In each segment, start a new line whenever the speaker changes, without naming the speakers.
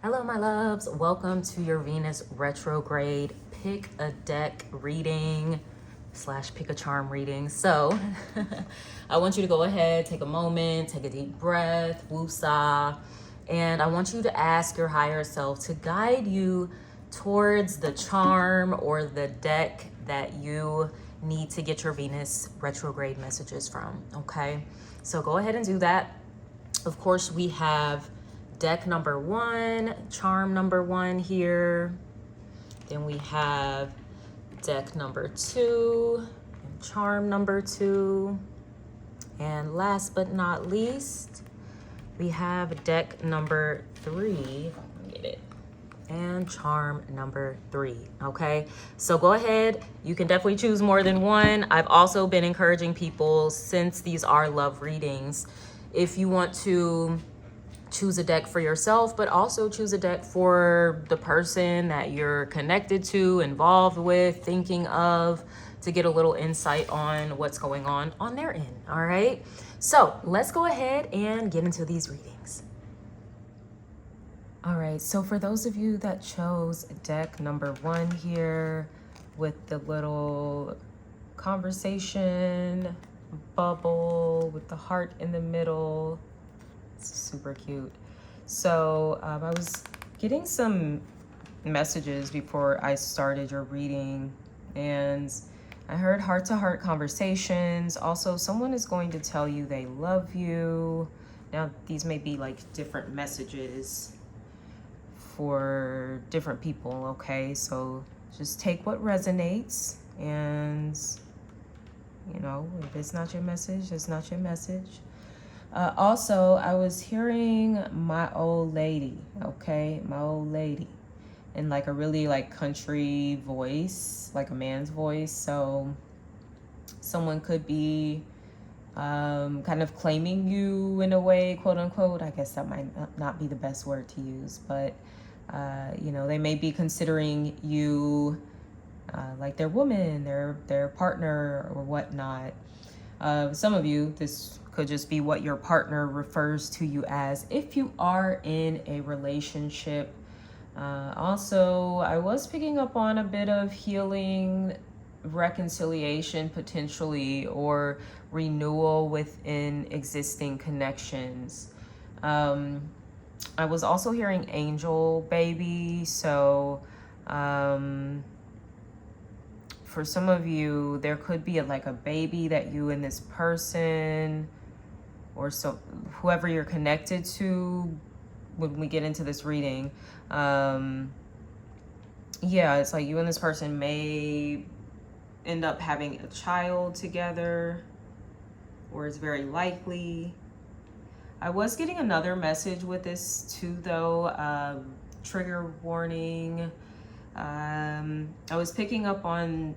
Hello, my loves. Welcome to your Venus Retrograde Pick-A-Deck Reading / Pick-A-Charm reading. So I want you to go ahead, take a moment, take a deep breath, woosah, and I want you to ask your higher self to guide you towards the charm or the deck that you need to get your Venus retrograde messages from, okay? So go ahead and do that. Of course, we have deck number 1, charm number 1 here. Then we have deck number 2, and charm number 2. And last but not least, we have deck number 3, if I can get it, and charm number 3, okay? So go ahead, you can definitely choose more than one. I've also been encouraging people, since these are love readings, if you want to choose a deck for yourself, but also choose a deck for the person that you're connected to, involved with, thinking of, to get a little insight on what's going on their end, all right? So let's go ahead and get into these readings. All right, so for those of you that chose deck number 1 here with the little conversation bubble with the heart in the middle, it's super cute. So I was getting some messages before I started your reading, and I heard heart-to-heart conversations. Also, someone is going to tell you they love you. Now, these may be like different messages for different people, okay? So just take what resonates, and you know, if it's not your message, it's not your message. Also, I was hearing my old lady, okay? My old lady in like a really like country voice, like a man's voice. So someone could be kind of claiming you in a way, quote unquote. I guess that might not be the best word to use, but you know, they may be considering you like their woman, their partner or whatnot. Some of you, this could just be what your partner refers to you as if you are in a relationship. Also, I was picking up on a bit of healing, reconciliation potentially, or renewal within existing connections. I was also hearing angel baby, so for some of you, there could be like a baby that you and this person, or so whoever you're connected to when we get into this reading. Yeah, it's like you and this person may end up having a child together, or it's very likely. I was getting another message with this too, though. Trigger warning. I was picking up on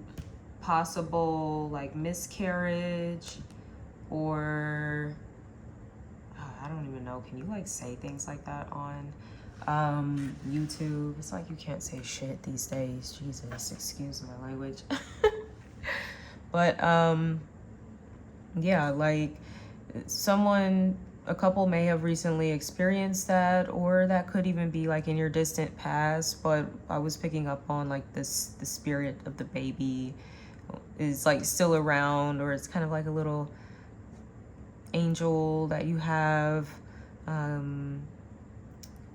possible like miscarriage, or I don't even know. Can you like say things like that on YouTube? It's like you can't say shit these days. Jesus, excuse my language. But yeah, like a couple may have recently experienced that, or that could even be like in your distant past. But I was picking up on like the spirit of the baby is like still around, or it's kind of like a little angel that you have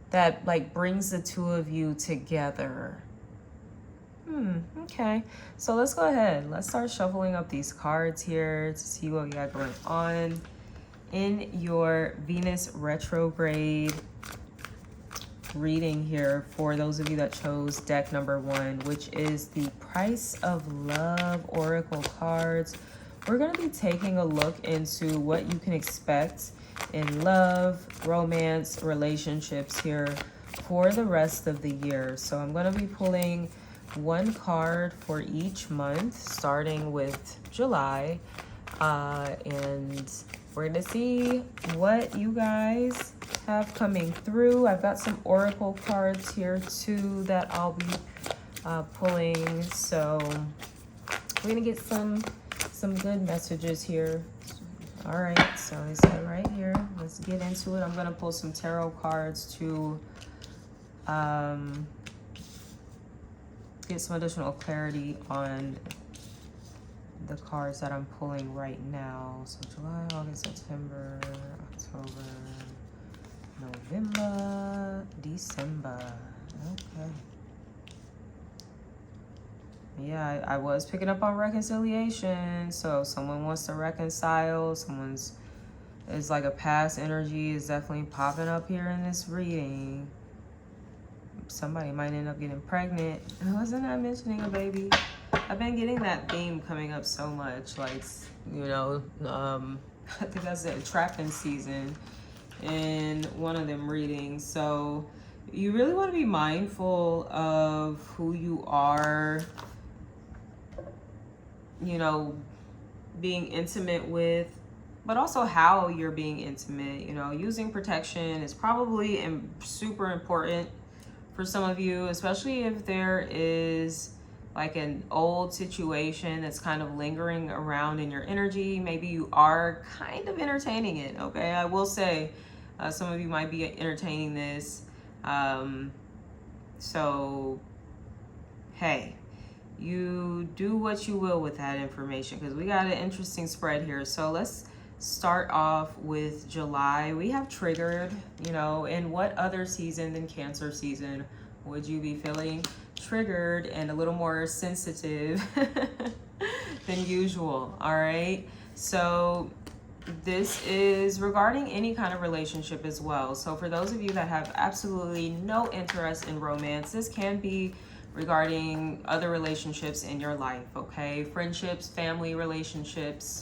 that like brings the two of you together. Okay, so let's go ahead. Let's start shuffling up these cards here to see what we got going on in your Venus retrograde reading here for those of you that chose deck number 1, which is the Price of Love Oracle cards. We're going to be taking a look into what you can expect in love, romance, relationships here for the rest of the year. So I'm going to be pulling one card for each month, starting with July, and we're going to see what you guys have coming through. I've got some oracle cards here too that I'll be pulling, so we're going to get some good messages here. All right, so it's right here. Let's get into it. I'm going to pull some tarot cards to
get some additional clarity on the cards that I'm pulling right now. So July, August, September, October, November, December. Okay. Yeah, I was picking up on reconciliation. So if someone wants to reconcile, it's like a past energy is definitely popping up here in this reading. Somebody might end up getting pregnant. Wasn't I mentioning a baby? I've been getting that theme coming up so much. Like, you know, I think that's the trapping season in one of them readings. So you really want to be mindful of who you are, you know, being intimate with, but also how you're being intimate. You know, using protection is probably super important for some of you, especially if there is like an old situation that's kind of lingering around in your energy. Maybe you are kind of entertaining it, okay? I will say some of you might be entertaining this. So, hey, you do what you will with that information, because we got an interesting spread here. So let's start off with July. We have triggered, you know, in what other season than Cancer season would you be feeling triggered and a little more sensitive than usual? All right. So this is regarding any kind of relationship as well. So for those of you that have absolutely no interest in romance, this can be regarding other relationships in your life, okay? Friendships, family relationships,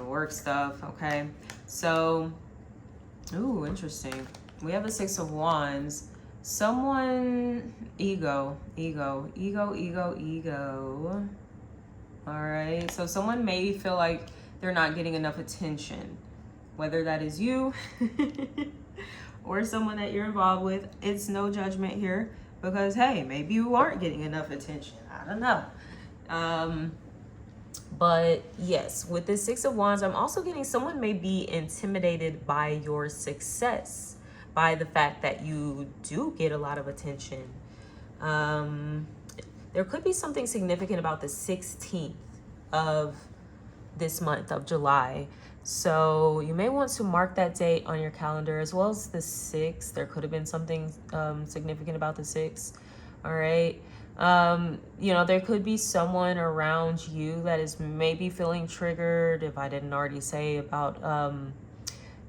work stuff, okay? So, ooh, interesting. We have the Six of Wands. Someone, ego. All right, so someone may feel like they're not getting enough attention, whether that is you or someone that you're involved with. It's no judgment here, because hey, maybe you aren't getting enough attention. I don't know. But yes, with the Six of Wands, I'm also getting someone may be intimidated by your success, by the fact that you do get a lot of attention. There could be something significant about the 16th of this month of July. So you may want to mark that date on your calendar, as well as the 6th. There could have been something significant about the 6th. All right. You know, there could be someone around you that is maybe feeling triggered, if I didn't already say, about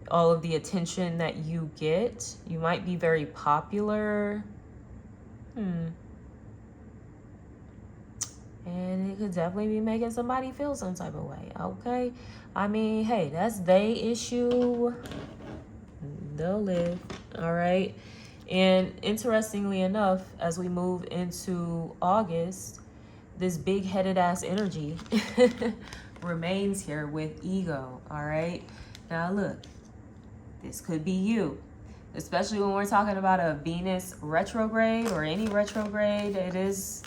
all of the attention that you get. You might be very popular. And it could definitely be making somebody feel some type of way, okay? I mean, hey, that's their issue. They'll live, all right? And interestingly enough, as we move into August, this big-headed ass energy remains here with ego, all right? Now look, this could be you, especially when we're talking about a Venus retrograde or any retrograde. It is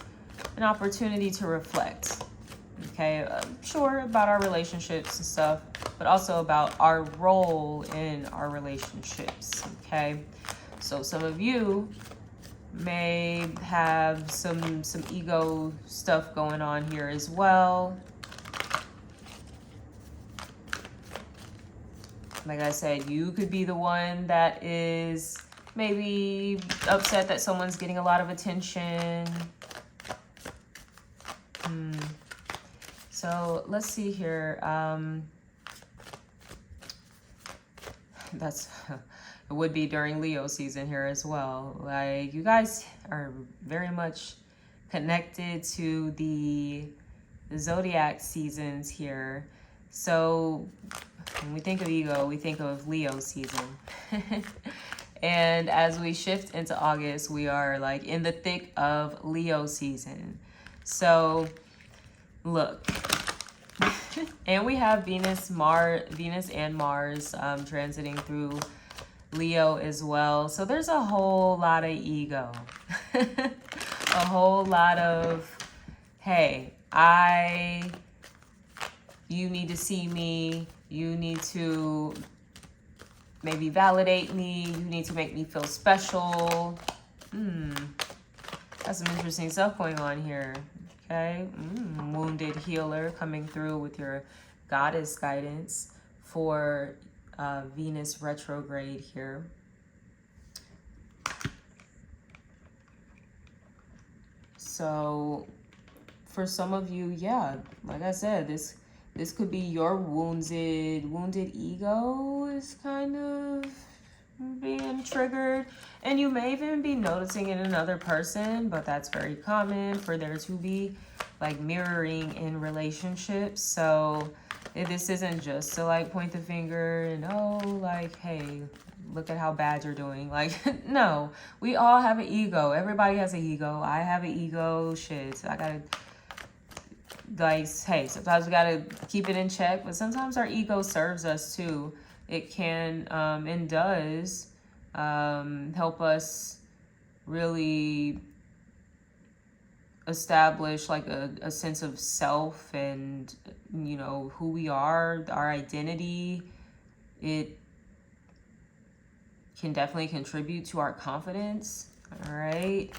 an opportunity to reflect, okay? Sure, about our relationships and stuff, but also about our role in our relationships, okay? So some of you may have some ego stuff going on here as well. Like I said, you could be the one that is maybe upset that someone's getting a lot of attention. So let's see here. It would be during Leo season here as well. Like, you guys are very much connected to the zodiac seasons here. So when we think of ego, we think of Leo season. And as we shift into August, we are like in the thick of Leo season. So look, and we have Venus and Mars transiting through Leo as well. So there's a whole lot of ego. A whole lot of, hey, you need to see me. You need to maybe validate me. You need to make me feel special. Got some interesting stuff going on here. Okay. Wounded healer coming through with your goddess guidance for Venus retrograde here. So for some of you, yeah, like I said, this could be your wounded ego is kind of being triggered, and you may even be noticing it in another person, but that's very common for there to be like mirroring in relationships. So this isn't just to like point the finger and oh, like, hey, look at how bad you're doing. Like, no, we all have an ego. Everybody has an ego. I have an ego. Shit, so I gotta, like, hey, sometimes we gotta keep it in check, but sometimes our ego serves us too. It can and does help us really establish like a sense of self and, you know, who we are, our identity. It can definitely contribute to our confidence. All right.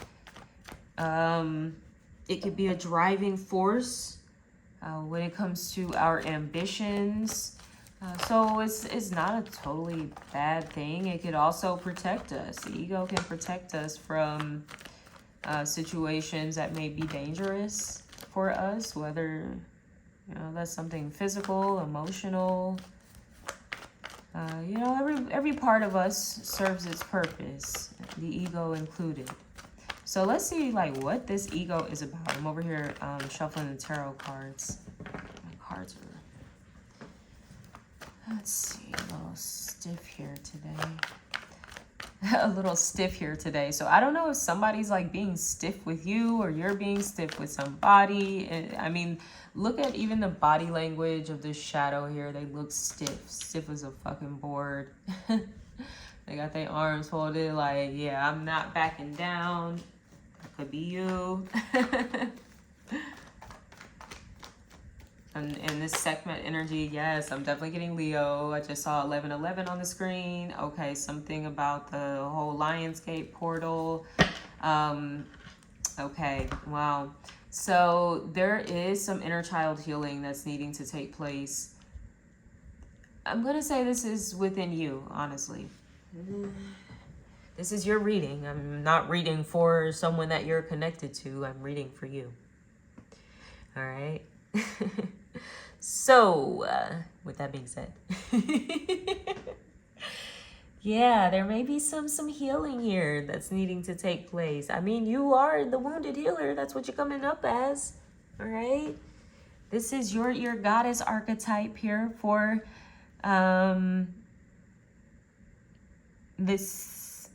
It could be a driving force when it comes to our ambitions. So it's not a totally bad thing. It could also protect us. The ego can protect us from situations that may be dangerous for us, whether, you know, that's something physical, emotional. You know, every part of us serves its purpose, the ego included. So let's see like what this ego is about. I'm over here shuffling the tarot cards. My cards are, let's see, a little stiff here today. A little stiff here today. So I don't know if somebody's like being stiff with you or you're being stiff with somebody. And I mean, look at even the body language of this shadow here. They look stiff as a fucking board. They got their arms folded like, yeah, I'm not backing down. Could be you. And in this segment energy, yes, I'm definitely getting Leo. I just saw 1111 on the screen. Okay, something about the whole Lionsgate portal. Okay, wow. So there is some inner child healing that's needing to take place. I'm going to say this is within you, honestly. This is your reading. I'm not reading for someone that you're connected to. I'm reading for you. All right. So, with that being said, yeah, there may be some healing here that's needing to take place. I mean, you are the wounded healer. That's what you're coming up as. All right. This is your goddess archetype here for this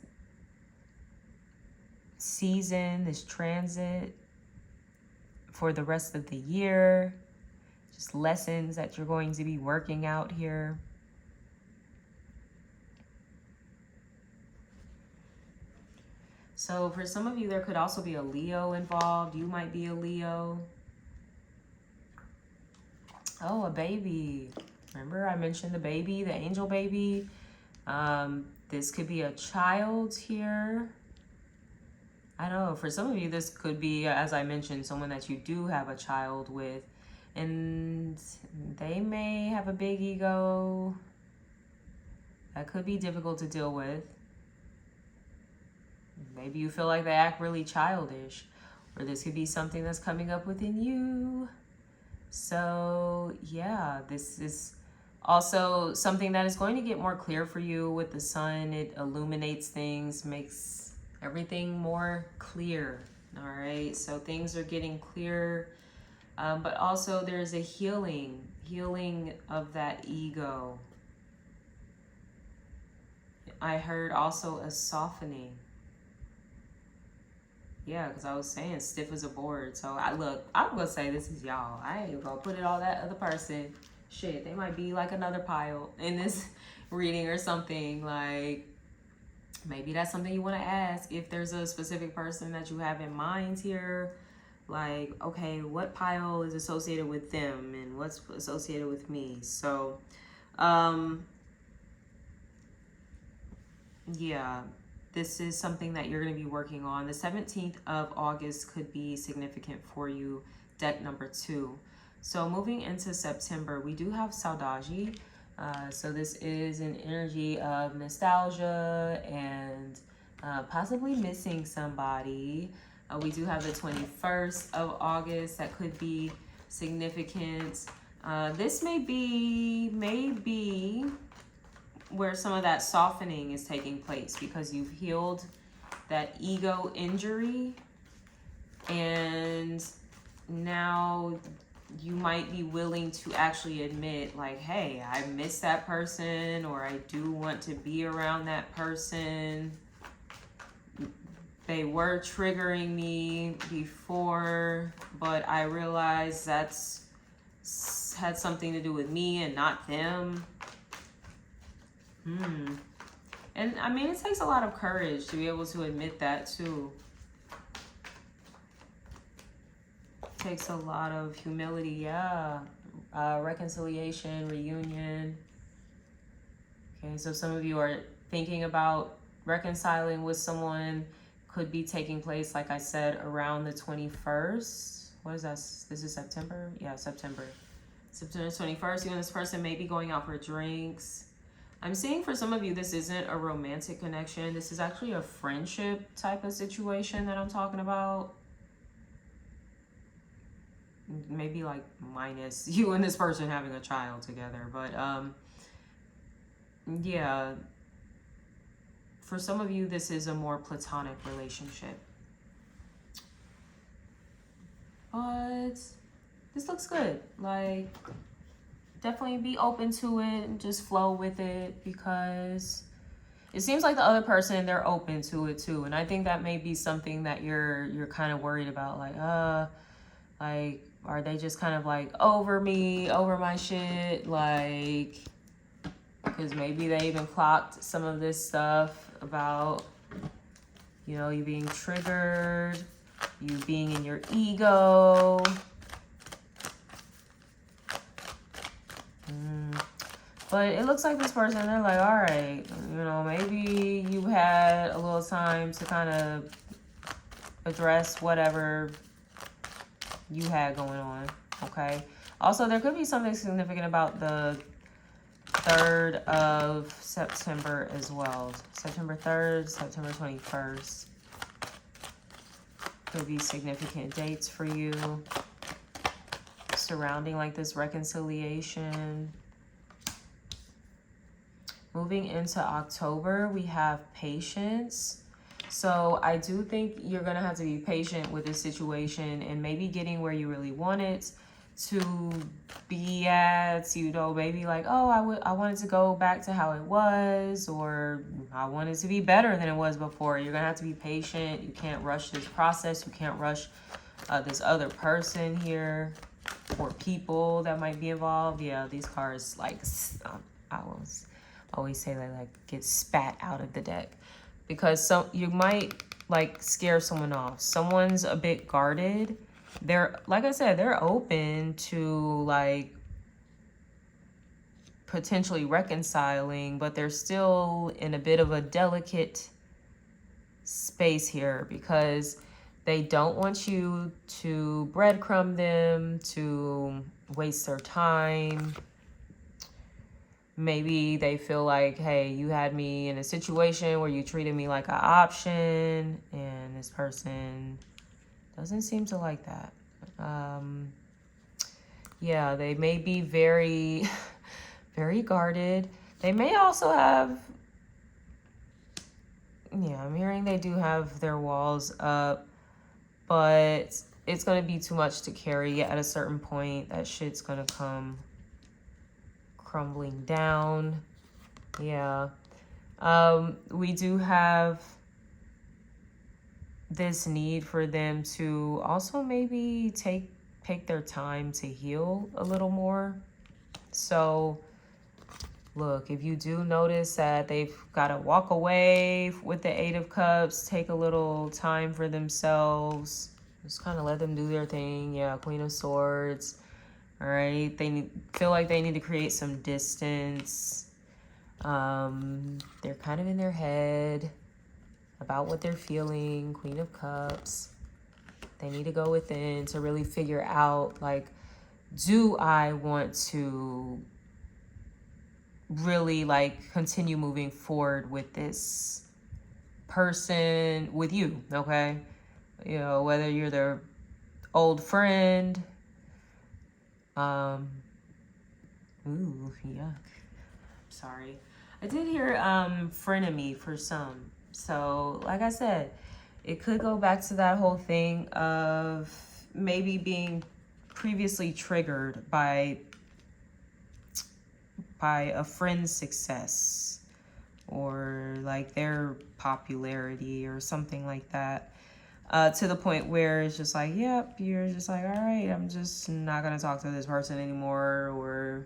season, this transit for the rest of the year. Just lessons that you're going to be working out here. So for some of you, there could also be a Leo involved. You might be a Leo. Oh, a baby. Remember I mentioned the baby, the angel baby. This could be a child here. I don't know. For some of you, this could be, as I mentioned, someone that you do have a child with. And they may have a big ego. That could be difficult to deal with. Maybe you feel like they act really childish. Or this could be something that's coming up within you. So, yeah, this is also something that is going to get more clear for you with the sun. It illuminates things, makes everything more clear. All right, so things are getting clearer. But also there's a healing of that ego. I heard also a softening. Yeah, because I was saying stiff as a board. So I'm going to say this is y'all. I ain't going to put it on that other person. Shit, they might be like another pile in this reading or something. Like, maybe that's something you want to ask if there's a specific person that you have in mind here. Like, okay, what pile is associated with them and what's associated with me? So, yeah, this is something that you're going to be working on. The 17th of August could be significant for you, deck number 2. So moving into September, we do have Saudade. So this is an energy of nostalgia and possibly missing somebody. We do have the 21st of August that could be significant. This may be where some of that softening is taking place because you've healed that ego injury, and now you might be willing to actually admit, like, hey, I miss that person, or I do want to be around that person. They were triggering me before, but I realized that's had something to do with me and not them. And I mean, it takes a lot of courage to be able to admit that too. It takes a lot of humility, yeah. Reconciliation, reunion. Okay, so some of you are thinking about reconciling with someone. Could be taking place, like I said, around the 21st. What is that? This is September? Yeah, September 21st. You and this person may be going out for drinks. I'm seeing for some of you, this isn't a romantic connection. This is actually a friendship type of situation that I'm talking about. Maybe like minus you and this person having a child together. But yeah, for some of you, this is a more platonic relationship. But this looks good. Like, definitely be open to it and just flow with it, because it seems like the other person, they're open to it too. And I think that may be something that you're kind of worried about, like are they just kind of like over me, over my shit, like, because maybe they even clocked some of this stuff about, you know, you being triggered, you being in your ego. But it looks like this person, they're like, all right, you know, maybe you had a little time to kind of address whatever you had going on, okay? Also, there could be something significant about the 3rd of September as well. September 3rd, September 21st. Could be significant dates for you surrounding like this reconciliation. Moving into October, we have patience. So I do think you're going to have to be patient with this situation and maybe getting where you really want it to be at. You know, maybe like, oh, I wanted to go back to how it was, or I want it to be better than it was before. You're going to have to be patient. You can't rush this process. You can't rush this other person here or people that might be involved. Yeah, these cards, like, I always say they like get spat out of the deck, because you might like scare someone off. Someone's a bit guarded. They're, like I said, they're open to like potentially reconciling, but they're still in a bit of a delicate space here because they don't want you to breadcrumb them, to waste their time. Maybe they feel like, hey, you had me in a situation where you treated me like an option, and this person doesn't seem to like that. Yeah, they may be very, very guarded. They may also have, yeah, I'm hearing they do have their walls up, but it's going to be too much to carry at a certain point. That shit's going to come crumbling down. Yeah. We do have this need for them to also maybe take their time to heal a little more. So look, if you do notice that they've got to walk away with the 8 of Cups, take a little time for themselves, just kind of let them do their thing. Yeah, Queen of Swords. All right, feel like they need to create some distance. They're kind of in their head about what they're feeling. Queen of Cups. They need to go within to really figure out, like, do I want to really, like, continue moving forward with this person, with you, okay? You know, whether you're their old friend. Ooh, yuck. Sorry. I did hear frenemy for some. So, like I said, it could go back to that whole thing of maybe being previously triggered by a friend's success or like their popularity or something like that, to the point where it's just like, yep, you're just like, all right, I'm just not gonna talk to this person anymore, or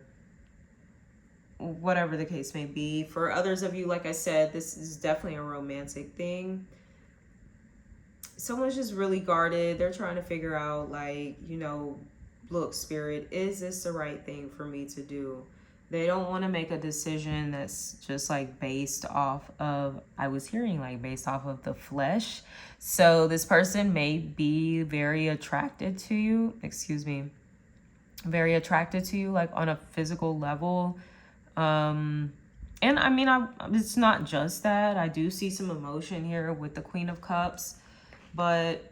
whatever the case may be. For others of you, like I said, this is definitely a romantic thing. Someone's just really guarded. They're trying to figure out, like, you know, look, Spirit, is this the right thing for me to do? They don't want to make a decision that's just like based off of, I was hearing like based off of the flesh. So this person may be very attracted to you, very attracted to you, like on a physical level. And I mean, it's not just that. I do see some emotion here with the Queen of Cups, but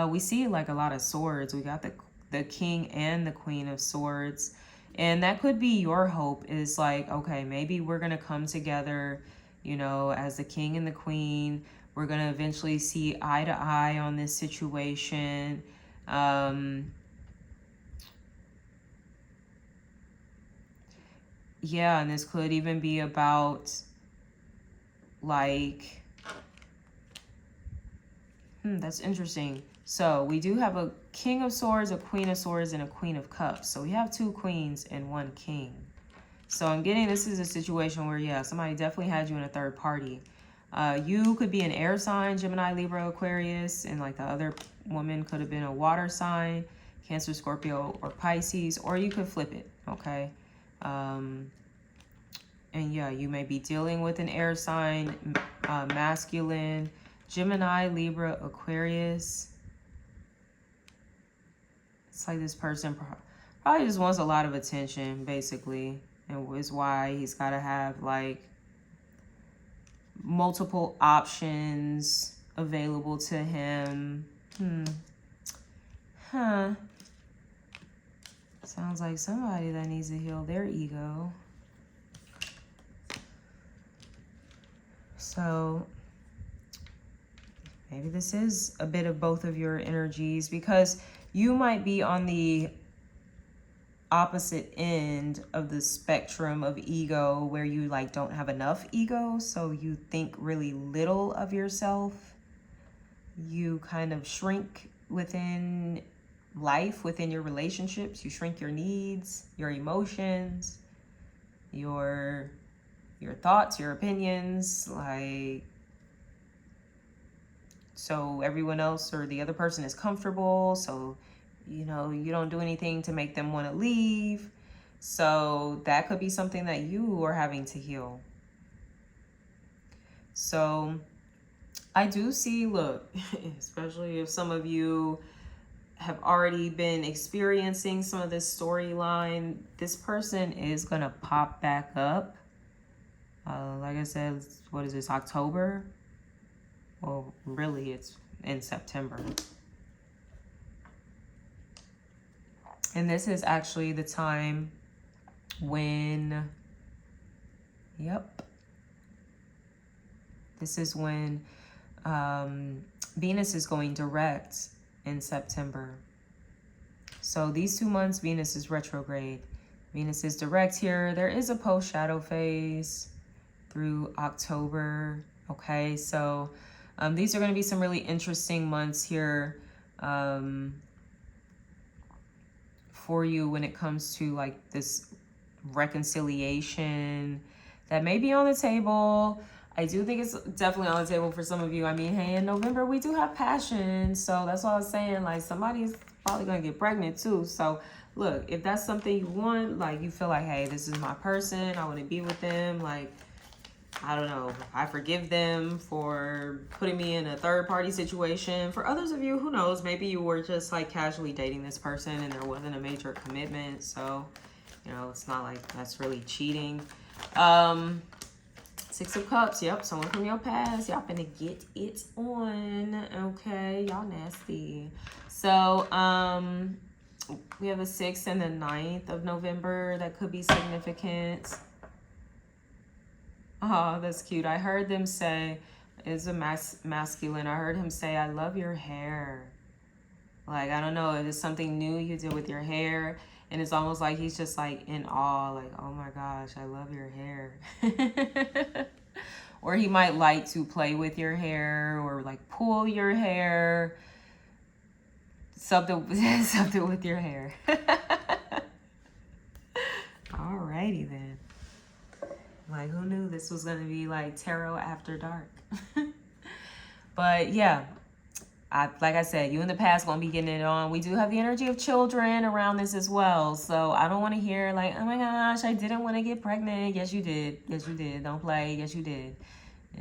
we see like a lot of swords. We got the King and the Queen of Swords, and that could be your hope, is like, okay, maybe we're gonna come together, you know, as the King and the Queen. We're gonna eventually see eye to eye on this situation. Yeah, and this could even be about like, that's interesting. So we do have a King of Swords, a Queen of Swords, and a Queen of Cups. So we have 2 queens and 1 king. So I'm getting, this is a situation where, yeah, somebody definitely had you in a third party. You could be an air sign, Gemini, Libra, Aquarius, and like the other woman could have been a water sign, Cancer, Scorpio, or Pisces, or you could flip it, okay? And yeah, you may be dealing with an air sign, masculine, Gemini, Libra, Aquarius. It's like this person probably just wants a lot of attention, basically, and is why he's got to have like multiple options available to him. Sounds like somebody that needs to heal their ego. So maybe this is a bit of both of your energies, because you might be on the opposite end of the spectrum of ego, where you like don't have enough ego, so you think really little of yourself. You kind of shrink within life, within your relationships. You shrink your needs, your emotions, your thoughts, your opinions, like, so everyone else or the other person is comfortable. So, you know, you don't do anything to make them want to leave. So that could be something that you are having to heal. So I do see, look, especially if some of you have already been experiencing some of this storyline, this person is going to pop back up. Like I said, what is this, October? Well, really, it's in September. And this is actually the time when, this is when Venus is going direct in September. So these 2 months, Venus is retrograde. Venus is direct here. There is a post-shadow phase through October. Okay, so these are going to be some really interesting months here for you when it comes to like this reconciliation that may be on the table. I do think it's definitely on the table for some of you. I mean, hey, in November, we do have passion. So that's what I was saying. Like, somebody's probably going to get pregnant too. So, look, if that's something you want, like you feel like, hey, this is my person, I want to be with them, like, I don't know, I forgive them for putting me in a third party situation. For others of you, who knows, maybe you were just like casually dating this person and there wasn't a major commitment. So, you know, it's not like that's really cheating. Six of Cups, yep, someone from your past. Y'all finna get it on, okay? Y'all nasty. So, we have a 6th and the 9th of November that could be significant. Oh, that's cute. I heard them say, it's a masculine. I heard him say, I love your hair. Like, I don't know, if it's something new you did with your hair. And it's almost like he's just like in awe. Like, oh my gosh, I love your hair. Or he might like to play with your hair or like pull your hair. Something with your hair. Alrighty then. Like, who knew this was gonna be like tarot after dark? But yeah, like I said, you in the past gonna be getting it on. We do have the energy of children around this as well. So I don't want to hear like, oh my gosh, I didn't want to get pregnant. Yes, you did. Yes, you did. Don't play. Yes, you did.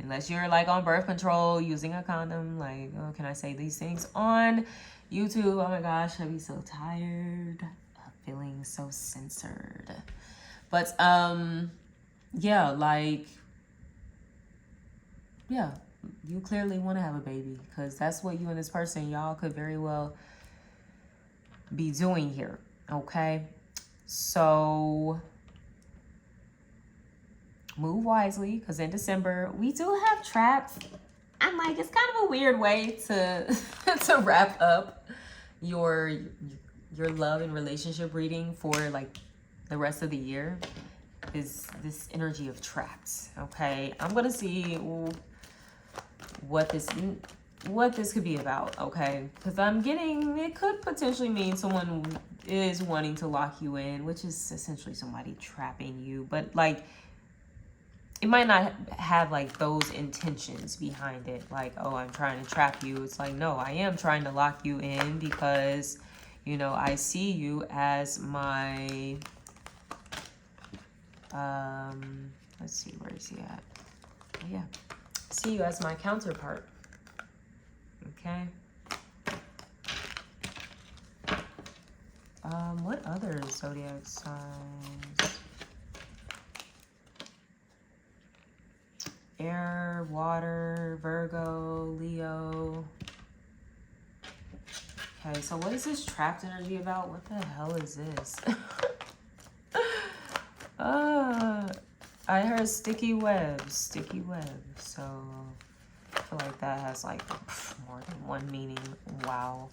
Unless you're like on birth control using a condom. Like, oh, can I say these things on YouTube? Oh my gosh, I'd be so tired of feeling so censored. But yeah, like, yeah, you clearly want to have a baby because that's what you and this person, y'all could very well be doing here, okay? So move wisely because in December, we do have traps. I'm like, it's kind of a weird way to to wrap up your love and relationship reading for like the rest of the year. Is this energy of traps, okay? I'm gonna see what this could be about, okay? Because I'm getting, it could potentially mean someone is wanting to lock you in, which is essentially somebody trapping you, but like it might not have like those intentions behind it, like, oh, I'm trying to trap you. It's like, no, I am trying to lock you in because, you know, I see you as my let's see, where is he at? Oh, yeah, see you as my counterpart, okay? What other zodiac signs? Air, water, Virgo, Leo. Okay, so what is this trapped energy about? What the hell is this? I heard sticky webs, so I feel like that has like more than one meaning. Wow.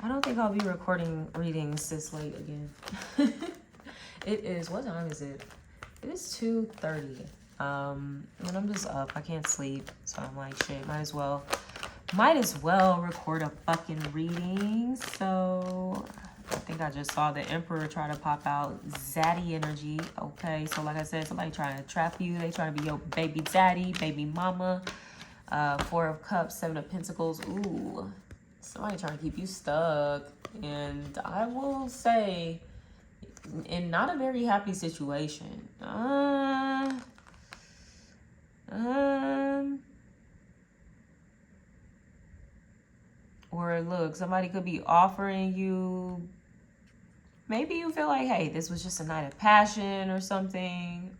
I don't think I'll be recording readings this late again. It is, what time is it? It is 2:30. And I'm just up, I can't sleep, so I'm like, shit, might as well record a fucking reading. So I think I just saw the Emperor try to pop out. Zaddy energy. Okay, so like I said, somebody trying to trap you. They trying to be your baby daddy, baby mama. 4 of Cups, 7 of Pentacles. Ooh, somebody trying to keep you stuck. And I will say, in not a very happy situation. Or look, somebody could be offering you, maybe you feel like, hey, this was just a night of passion or something.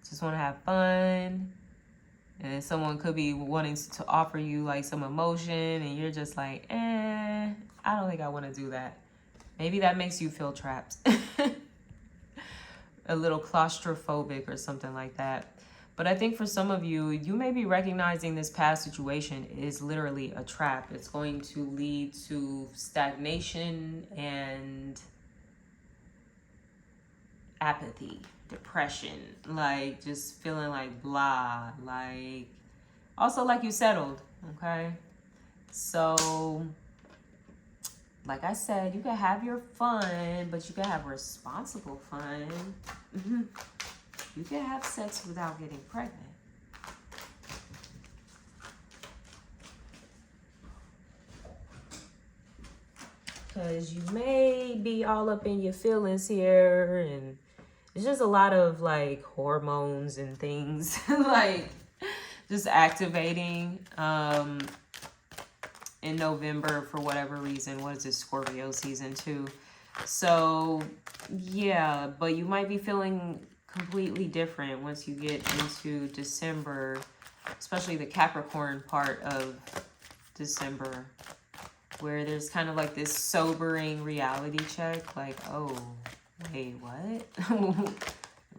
Just want to have fun. And then someone could be wanting to offer you like some emotion and you're just like, I don't think I want to do that. Maybe that makes you feel trapped. A little claustrophobic or something like that. But I think for some of you, you may be recognizing this past situation is literally a trap. It's going to lead to stagnation and apathy, depression, like just feeling like blah, like also like you settled, okay? So, like I said, you can have your fun, but you can have responsible fun. You can have sex without getting pregnant. because you may be all up in your feelings here, and it's just a lot of like hormones and things like just activating in November for whatever reason. What is this, Scorpio season too? So yeah, but you might be feeling completely different once you get into December, especially the Capricorn part of December, where there's kind of like this sobering reality check, like, oh, wait, what?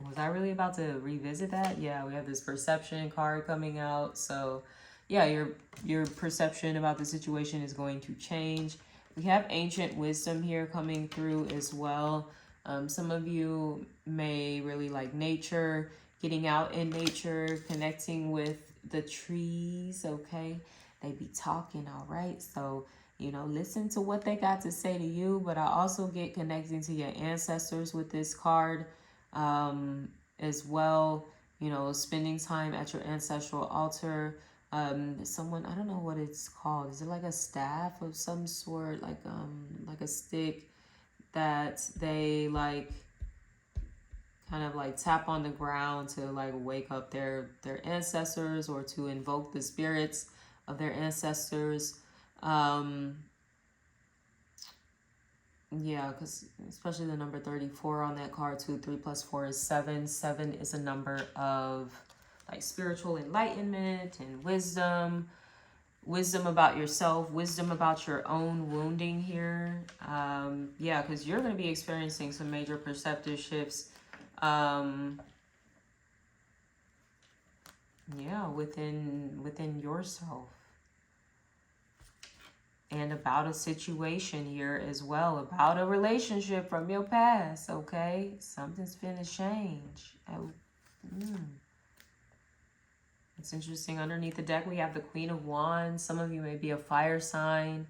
Was I really about to revisit that? Yeah, we have this perception card coming out. So yeah, your perception about the situation is going to change. We have ancient wisdom here coming through as well. Some of you may really like nature, getting out in nature, connecting with the trees, okay? They be talking, all right? So, you know, listen to what they got to say to you, but I also get connecting to your ancestors with this card as well. You know, spending time at your ancestral altar. Someone, I don't know what it's called. Is it like a staff of some sort, like a stick that they like kind of like tap on the ground to like wake up their ancestors, or to invoke the spirits of their ancestors. Yeah, because especially the number 34 on that card too. 3 + 4 is 7. 7 is a number of like spiritual enlightenment and wisdom. Wisdom about yourself, wisdom about your own wounding here. Yeah, because you're going to be experiencing some major perceptive shifts. Yeah, within yourself. And about a situation here as well, about a relationship from your past, okay? Something's finna change. It's interesting. Underneath the deck, we have the Queen of Wands. Some of you may be a fire sign.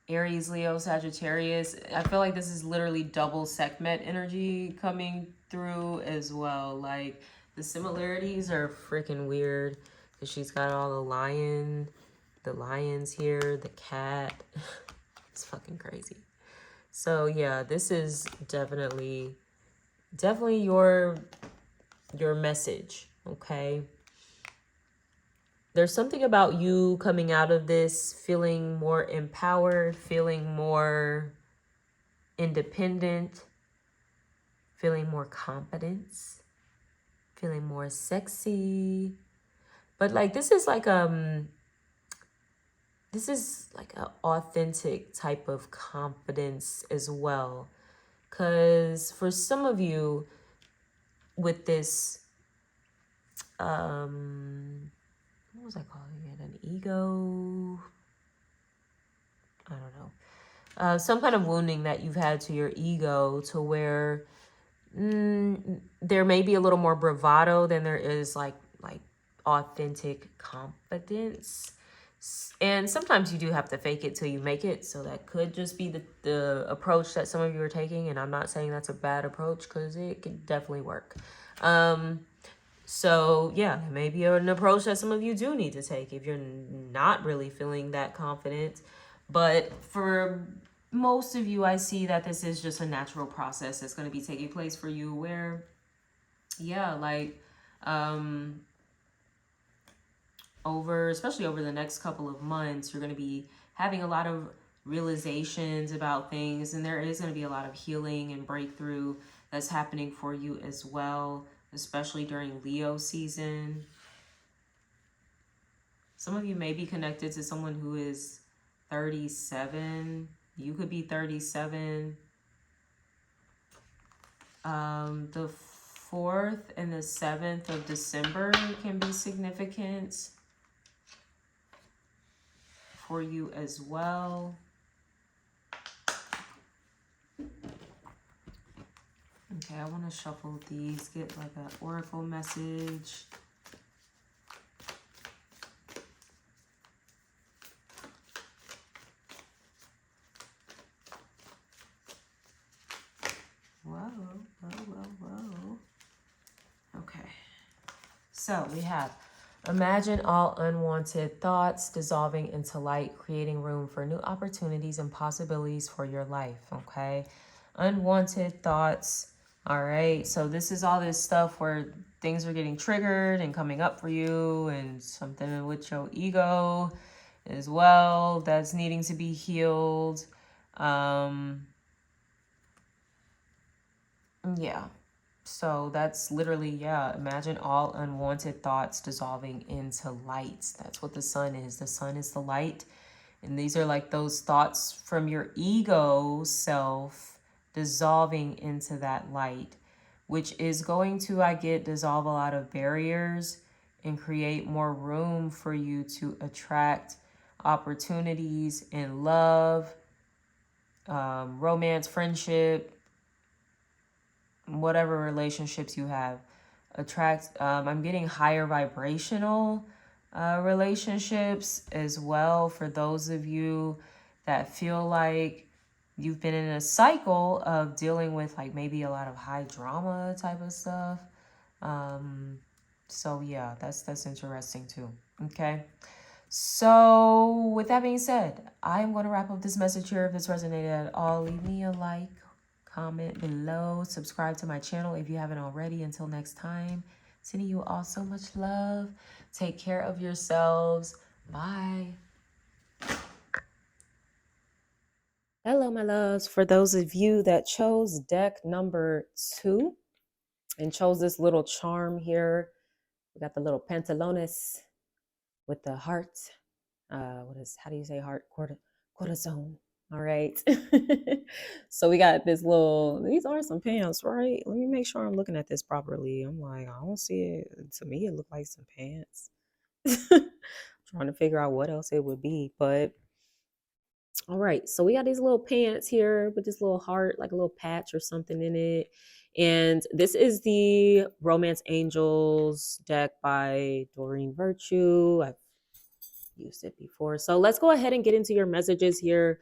Aries, Leo, Sagittarius. I feel like this is literally double Sekhmet energy coming through as well. Like, the similarities are freaking weird, because she's got all the lions here, the cat. It's fucking crazy. So yeah, this is definitely your message, okay? There's something about you coming out of this feeling more empowered, feeling more independent, feeling more confidence, feeling more sexy. But like this is like an authentic type of confidence as well. Because for some of you with this, what was I calling it? An ego? I don't know. Some kind of wounding that you've had to your ego, to where there may be a little more bravado than there is like authentic confidence. And sometimes you do have to fake it till you make it. So that could just be the approach that some of you are taking. And I'm not saying that's a bad approach, because it can definitely work. So yeah, maybe an approach that some of you do need to take if you're not really feeling that confident. But for most of you, I see that this is just a natural process that's going to be taking place for you, where, yeah, like, especially over the next couple of months, you're going to be having a lot of realizations about things, and there is going to be a lot of healing and breakthrough that's happening for you as well, especially during Leo season. Some of you may be connected to someone who is 37. You could be 37. The 4th and the 7th of December can be significant for you as well. Okay, I want to shuffle these, get like an oracle message. Whoa. Okay. So we have Imagine all unwanted thoughts dissolving into light, creating room for new opportunities and possibilities for your life. Okay. Unwanted thoughts. All right. So this is all this stuff where things are getting triggered and coming up for you, and something with your ego as well that's needing to be healed. Yeah. So that's literally, yeah, imagine all unwanted thoughts dissolving into light. That's what the sun is. The sun is the light. And these are like those thoughts from your ego self dissolving into that light, which is going to, I get, dissolve a lot of barriers and create more room for you to attract opportunities in love, romance, friendship, whatever relationships you have. I'm getting higher vibrational relationships as well, for those of you that feel like you've been in a cycle of dealing with like maybe a lot of high drama type of stuff. So yeah, that's interesting too. Okay. So with that being said, I'm going to wrap up this message here. If this resonated at all, leave me a like, comment below, subscribe to my channel if you haven't already. Until next time, sending you all so much love. Take care of yourselves. Bye. Hello, my loves. For those of you that chose deck number 2 and chose this little charm here, we got the little pantalones with the heart. How do you say heart? Corazon. All right. So we got this little, these are some pants, right? Let me make sure I'm looking at this properly. I'm like, I don't see it. To me, it looked like some pants. Trying to figure out what else it would be. But all right. So we got these little pants here with this little heart, like a little patch or something in it. And this is the Romance Angels deck by Doreen Virtue. I've used it before. So let's go ahead and get into your messages here.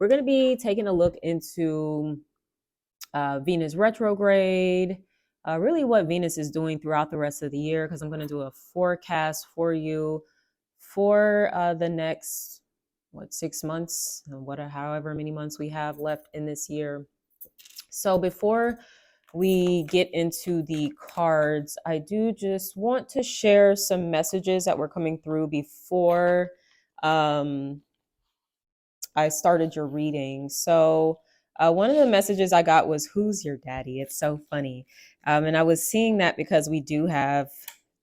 We're going to be taking a look into Venus retrograde, really what Venus is doing throughout the rest of the year, because I'm going to do a forecast for you for the next 6 months, however many months we have left in this year. So before we get into the cards, I do just want to share some messages that were coming through before I started your reading. So one of the messages I got was, "Who's your daddy?" It's so funny. And I was seeing that because we do have,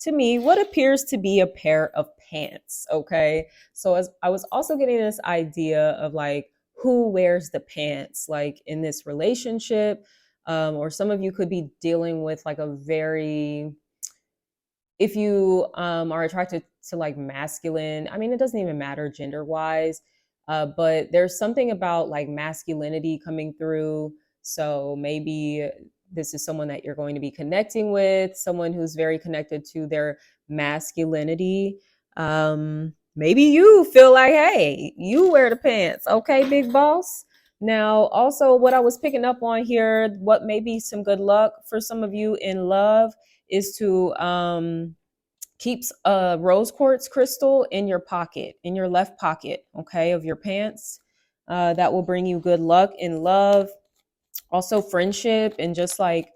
to me, what appears to be a pair of pants. Okay. So as I was also getting this idea of like, who wears the pants, like in this relationship, or some of you could be dealing with like a very, if you are attracted to like masculine, I mean, it doesn't even matter gender wise, but there's something about like masculinity coming through. So maybe this is someone that you're going to be connecting with, someone who's very connected to their masculinity. Maybe you feel like, hey, you wear the pants. Okay, big boss. Now, also, what I was picking up on here, what may be some good luck for some of you in love, is to keep a rose quartz crystal in your pocket, in your left pocket, okay, of your pants. That will bring you good luck in love. Also, friendship and just like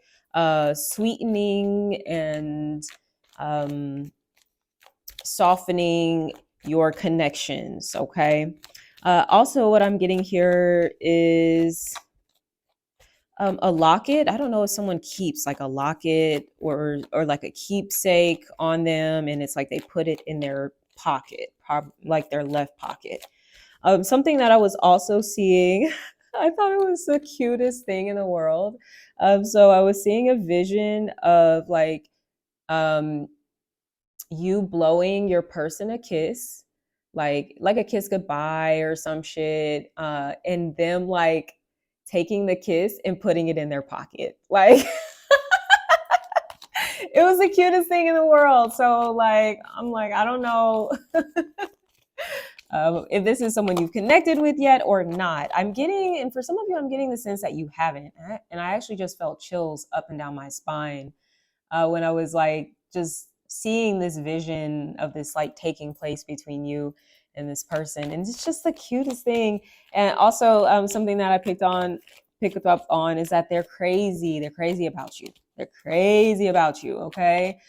sweetening and softening your connections, okay? Also, what I'm getting here is a locket. I don't know if someone keeps like a locket or like a keepsake on them, and it's like they put it in their pocket, like their left pocket. Something that I was also seeing, I thought it was the cutest thing in the world. So I was seeing a vision of like you blowing your person a kiss, like a kiss goodbye or some shit, and them like taking the kiss and putting it in their pocket. Like it was the cutest thing in the world. So like I'm like, I don't know if this is someone you've connected with yet or not. I'm getting, and for some of you, I'm getting the sense that you haven't. And I actually just felt chills up and down my spine when I was like just seeing this vision of this like taking place between you and this person, and it's just the cutest thing. And also, something that I picked up on is that they're crazy. They're crazy about you. They're crazy about you. Okay.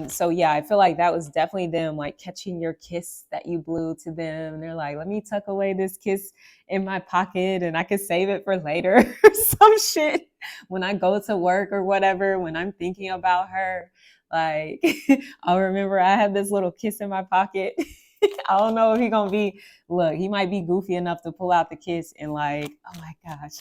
So yeah, I feel like that was definitely them like catching your kiss that you blew to them. And they're like, let me tuck away this kiss in my pocket and I can save it for later or some shit when I go to work or whatever, when I'm thinking about her. Like, I'll remember I had this little kiss in my pocket. I don't know if he might be goofy enough to pull out the kiss and like, oh my gosh.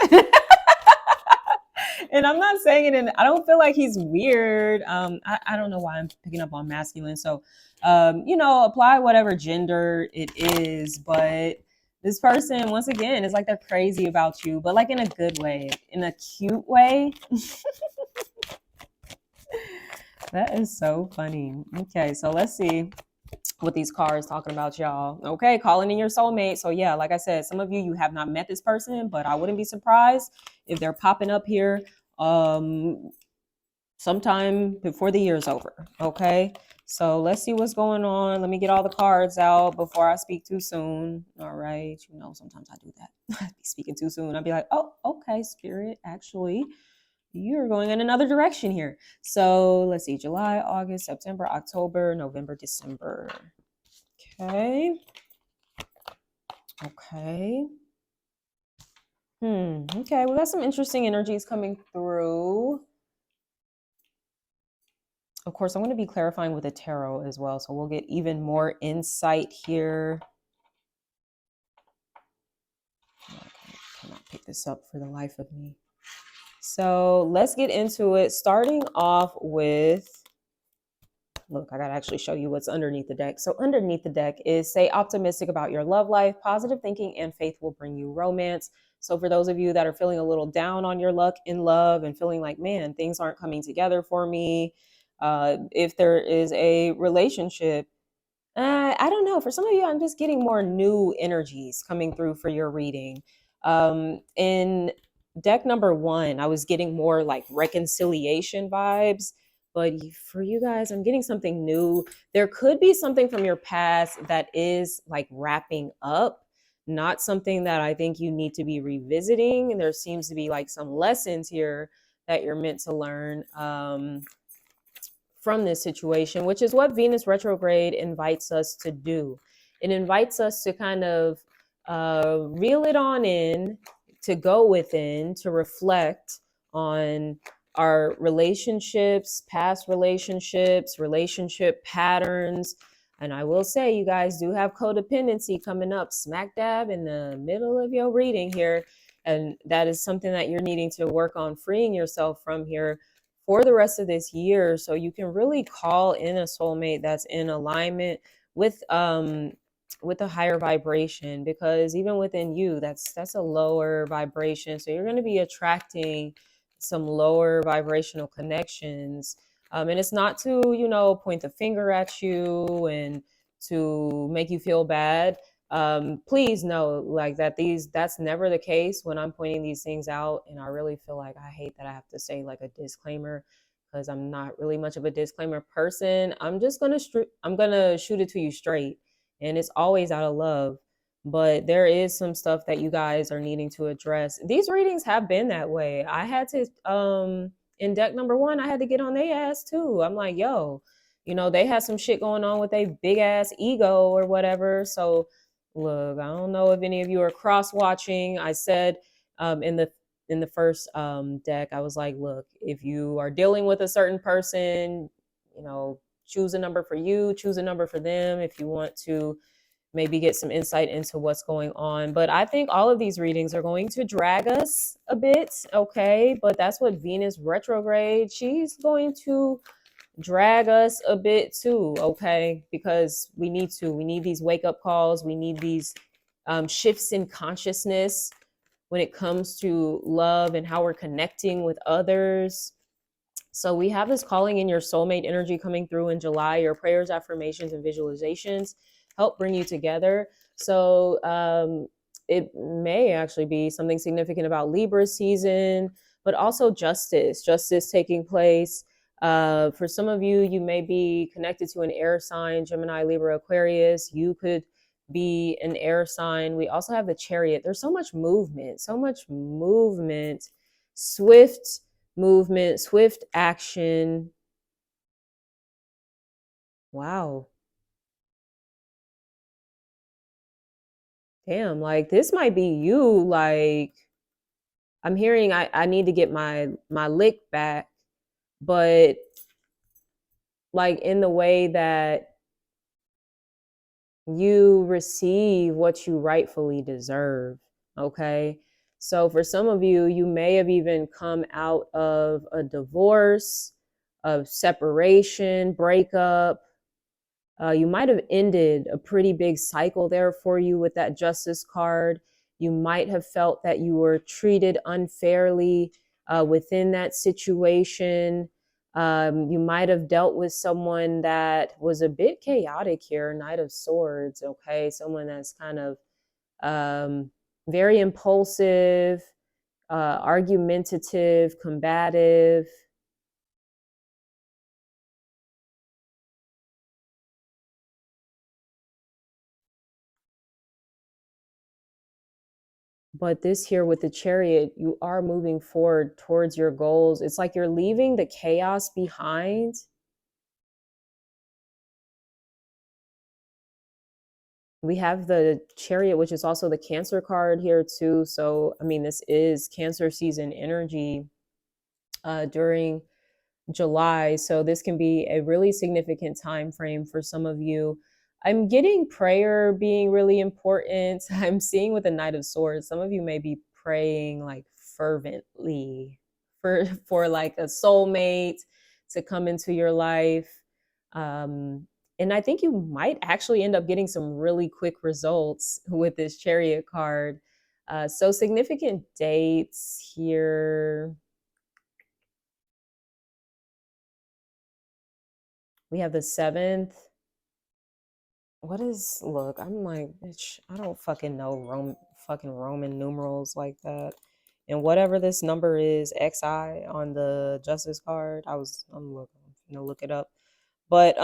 And I'm not saying it I don't feel like he's weird. I don't know why I'm picking up on masculine. So, apply whatever gender it is. But this person, once again, is like they're crazy about you, but like in a good way, in a cute way. That is so funny. Okay, so let's see what these cards talking about, y'all. Okay, calling in your soulmate. So yeah, like I said, some of you have not met this person, but I wouldn't be surprised if they're popping up here sometime before the year's over. Okay, so let's see what's going on. Let me get all the cards out before I speak too soon. All right, sometimes I do that. I be speaking too soon. I'll be like, oh, okay, spirit, actually you're going in another direction here. So let's see, July, August, September, October, November, December. Okay. Okay, we got some interesting energies coming through. Of course, I'm going to be clarifying with the tarot as well, so we'll get even more insight here. I cannot pick this up for the life of me. So let's get into it, starting off with, look, I got to actually show you what's underneath the deck. So underneath the deck is stay optimistic about your love life. Positive thinking and faith will bring you romance. So for those of you that are feeling a little down on your luck in love and feeling like, man, things aren't coming together for me. If there is a relationship, I don't know. For some of you, I'm just getting more new energies coming through for your reading. In deck number 1, I was getting more like reconciliation vibes. But for you guys, I'm getting something new. There could be something from your past that is like wrapping up, not something that I think you need to be revisiting. And there seems to be like some lessons here that you're meant to learn from this situation, which is what Venus retrograde invites us to do. It invites us to kind of reel it on in, to go within, to reflect on our relationships, past relationships, relationship patterns. And I will say, you guys do have codependency coming up smack dab in the middle of your reading here. And that is something that you're needing to work on freeing yourself from here for the rest of this year, so you can really call in a soulmate that's in alignment with a higher vibration, because even within you, that's a lower vibration. So you're going to be attracting some lower vibrational connections. And it's not to, point the finger at you and to make you feel bad. Please know like that's never the case when I'm pointing these things out. And I really feel like I hate that I have to say like a disclaimer, because I'm not really much of a disclaimer person. I'm gonna shoot it to you straight, and it's always out of love. But there is some stuff that you guys are needing to address. These readings have been that way. I had to in deck number 1, I had to get on their ass too. I'm like, yo, they had some shit going on with a big ass ego or whatever. So look, I don't know if any of you are cross watching. I said in the first deck, I was like, look, if you are dealing with a certain person, choose a number for you, choose a number for them if you want to maybe get some insight into what's going on. But I think all of these readings are going to drag us a bit, okay? But that's what Venus retrograde, she's going to drag us a bit too, okay? Because we need these wake up calls. We need these shifts in consciousness when it comes to love and how we're connecting with others. So we have this calling in your soulmate energy coming through in July. Your prayers, affirmations, and visualizations help bring you together. So it may actually be something significant about Libra season, but also justice taking place. For some of you, you may be connected to an air sign, Gemini, Libra, Aquarius. You could be an air sign. We also have the Chariot. There's so much movement, swift movement, swift action. Wow. Damn, like this might be you. Like I'm hearing I need to get my lick back, but like in the way that you receive what you rightfully deserve. Okay. So for some of you, you may have even come out of a divorce, of separation, breakup. You might have ended a pretty big cycle there for you with that justice card. You might have felt that you were treated unfairly within that situation. You might have dealt with someone that was a bit chaotic here, Knight of Swords, okay? Someone that's kind of very impulsive, argumentative, combative. But this here with the Chariot, you are moving forward towards your goals. It's like you're leaving the chaos behind. We have the Chariot, which is also the Cancer card here too. So, I mean, this is Cancer season energy during July. So this can be a really significant time frame for some of you. I'm getting prayer being really important. I'm seeing with the Knight of Swords, some of you may be praying like fervently for like a soulmate to come into your life. And I think you might actually end up getting some really quick results with this Chariot card. So significant dates here. We have the 7th. What is, look, I'm like, bitch, I don't fucking know fucking Roman numerals like that. And whatever this number is, XI on the justice card, I'm looking, gonna look it up. But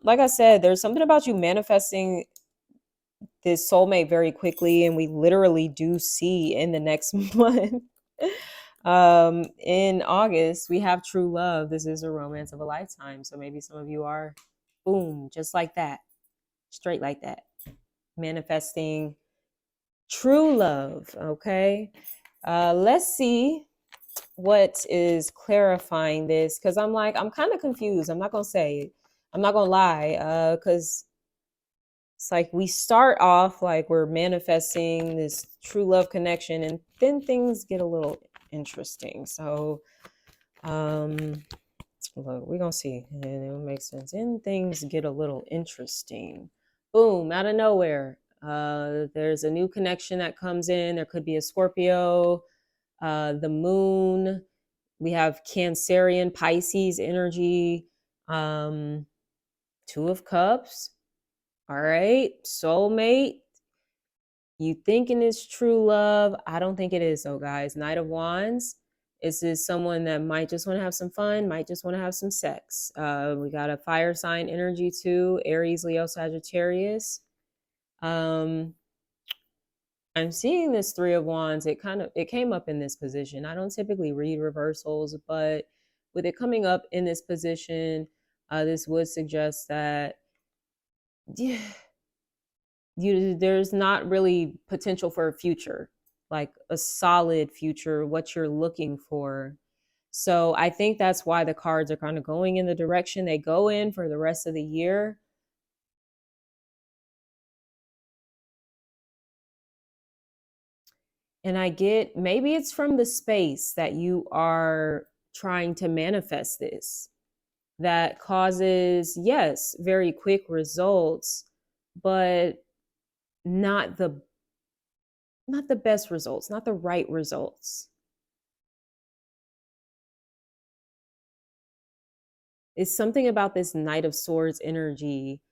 like I said, there's something about you manifesting this soulmate very quickly, and we literally do see in the next month. In August, we have true love. This is a romance of a lifetime. So maybe some of you are, boom, just like that, straight like that, manifesting true love. Okay. Let's see what is clarifying this, because I'm kind of confused. I'm not gonna say, I'm not gonna lie, because it's like we start off like we're manifesting this true love connection, and then things get a little interesting. So look, we're gonna see, and it'll make sense. And things get a little interesting. Boom, out of nowhere. There's a new connection that comes in. There could be a Scorpio, the moon. We have Cancerian, Pisces energy, 2 of Cups. All right, soulmate. You thinking it's true love? I don't think it is, though, guys. Knight of Wands. This is someone that might just want to have some fun, might just want to have some sex. We got a fire sign energy too, Aries, Leo, Sagittarius. I'm seeing this 3 of Wands. It came up in this position. I don't typically read reversals, but with it coming up in this position, this would suggest that yeah, there's not really potential for a future, like a solid future, what you're looking for. So I think that's why the cards are kind of going in the direction they go in for the rest of the year. And I get, maybe it's from the space that you are trying to manifest this that causes, yes, very quick results, but not the best results, not the right results. It's something about this Knight of Swords energy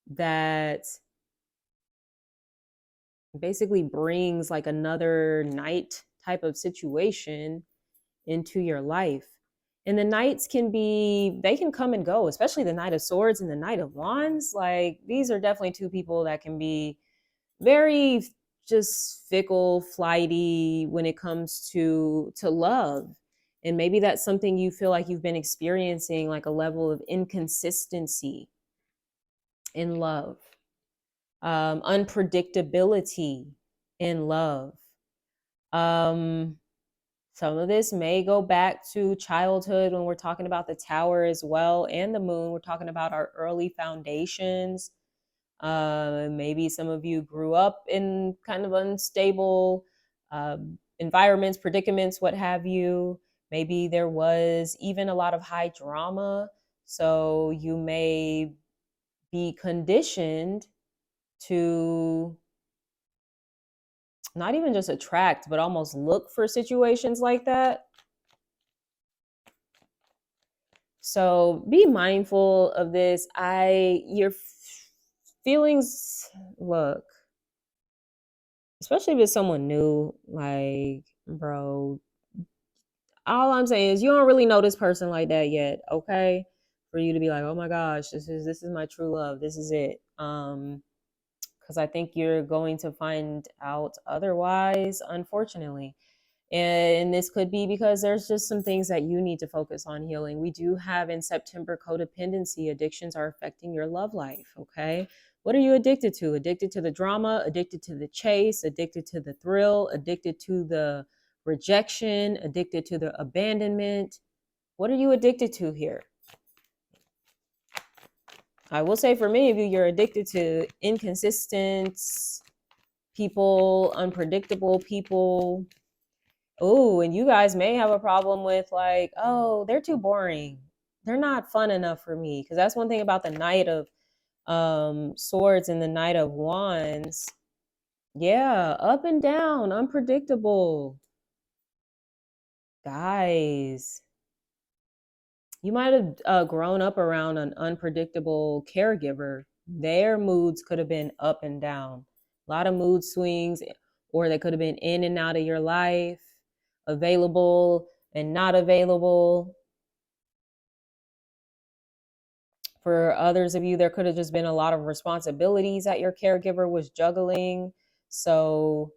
that basically brings like another knight type of situation into your life. And the knights they can come and go, especially the Knight of Swords and the Knight of Wands. Like, these are definitely two people that can be very just fickle, flighty when it comes to love. And maybe that's something you feel like you've been experiencing, like a level of inconsistency in love, unpredictability in love. Um, some of this may go back to childhood when we're talking about the tower as well, and the moon. We're talking about our early foundations. Maybe some of you grew up in kind of unstable environments, predicaments, what have you. Maybe there was even a lot of high drama. So you may be conditioned to not even just attract, but almost look for situations like that. So be mindful of this. Your feelings, look, especially if it's someone new, like, bro, all I'm saying is you don't really know this person like that yet, okay? For you to be like, oh my gosh, this is my true love. This is it. Because I think you're going to find out otherwise, unfortunately. And this could be because there's just some things that you need to focus on healing. We do have in September codependency. Addictions are affecting your love life, okay? What are you addicted to? Addicted to the drama, addicted to the chase, addicted to the thrill, addicted to the rejection, addicted to the abandonment. What are you addicted to here? I will say for many of you, you're addicted to inconsistent people, unpredictable people. Oh, and you guys may have a problem with like, oh, they're too boring. They're not fun enough for me. Because that's one thing about the Knight of Swords and the Knight of Wands. Yeah, up and down, unpredictable. Guys, you might have grown up around an unpredictable caregiver. Their moods could have been up and down, a lot of mood swings, or they could have been in and out of your life, available and not available. For others of you, there could have just been a lot of responsibilities that your caregiver was juggling. So,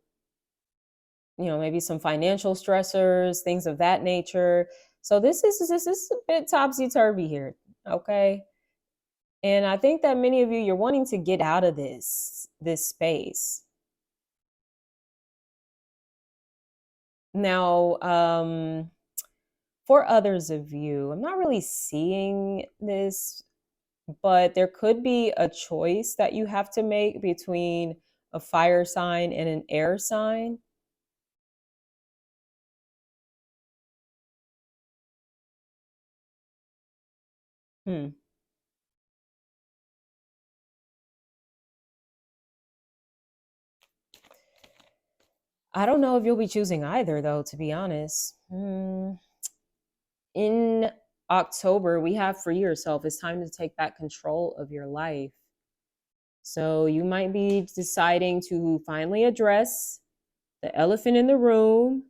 maybe some financial stressors, things of that nature. So this is a bit topsy-turvy here, okay? And I think that many of you, you're wanting to get out of this space. Now, for others of you, I'm not really seeing this, but there could be a choice that you have to make between a fire sign and an air sign. Hmm. I don't know if you'll be choosing either, though, to be honest. In October, we have Free Yourself. It's time to take back control of your life. So you might be deciding to finally address the elephant in the room.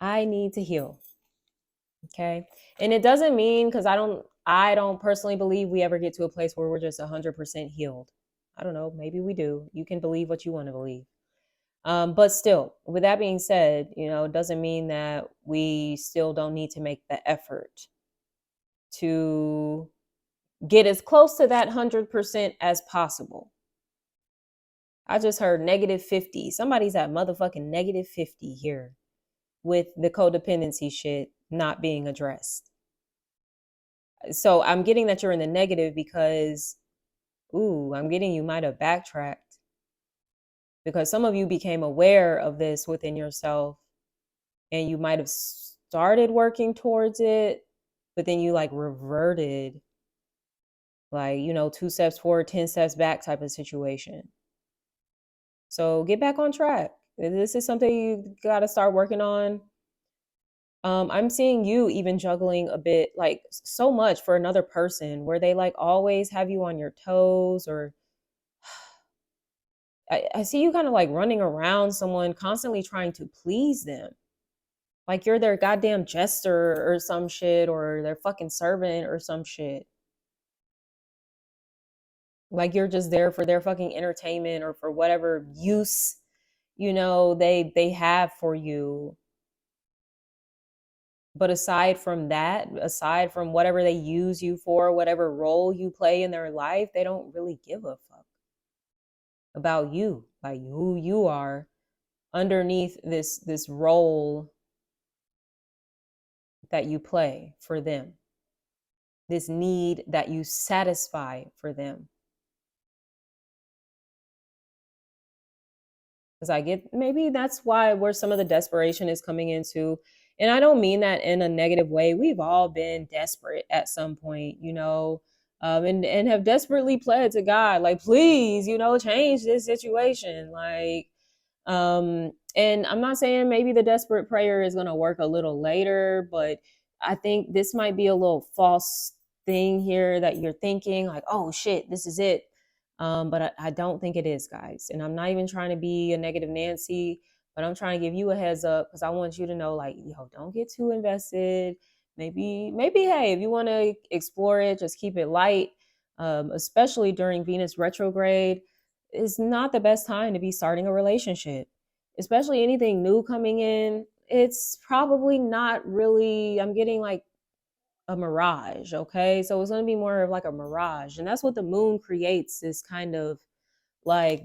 I need to heal. Okay. And it doesn't mean, because I don't personally believe we ever get to a place where we're just 100% healed. I don't know. Maybe we do. You can believe what you want to believe. But still, with that being said, it doesn't mean that we still don't need to make the effort to get as close to that 100% as possible. I just heard -50. Somebody's at motherfucking -50 here with the codependency shit not being addressed. So I'm getting that you're in the negative because, I'm getting you might have backtracked because some of you became aware of this within yourself and you might have started working towards it, but then you like reverted, like, 2 steps forward, 10 steps back type of situation. So get back on track. This is something you got to start working on. I'm seeing you even juggling a bit, like so much for another person where they like always have you on your toes, or I see you kind of like running around someone constantly trying to please them. Like you're their goddamn jester or some shit, or their fucking servant or some shit. Like you're just there for their fucking entertainment or for whatever use, they have for you. But aside from that, aside from whatever they use you for, whatever role you play in their life, they don't really give a fuck about you, like who you are underneath this role that you play for them, this need that you satisfy for them. Because I get, maybe that's where some of the desperation is coming into. And I don't mean that in a negative way. We've all been desperate at some point, and have desperately pled to God, like, please, change this situation. Like, and I'm not saying maybe the desperate prayer is going to work a little later, but I think this might be a little false thing here that you're thinking, like, oh shit, this is it. But I don't think it is, guys. And I'm not even trying to be a negative Nancy, but I'm trying to give you a heads up because I want you to know, like, yo, don't get too invested. Maybe, hey, if you want to explore it, just keep it light. Especially during Venus retrograde, is not the best time to be starting a relationship, especially anything new coming in. It's probably not really, I'm getting like a mirage. Okay. So it's going to be more of like a mirage. And that's what the moon creates, this kind of like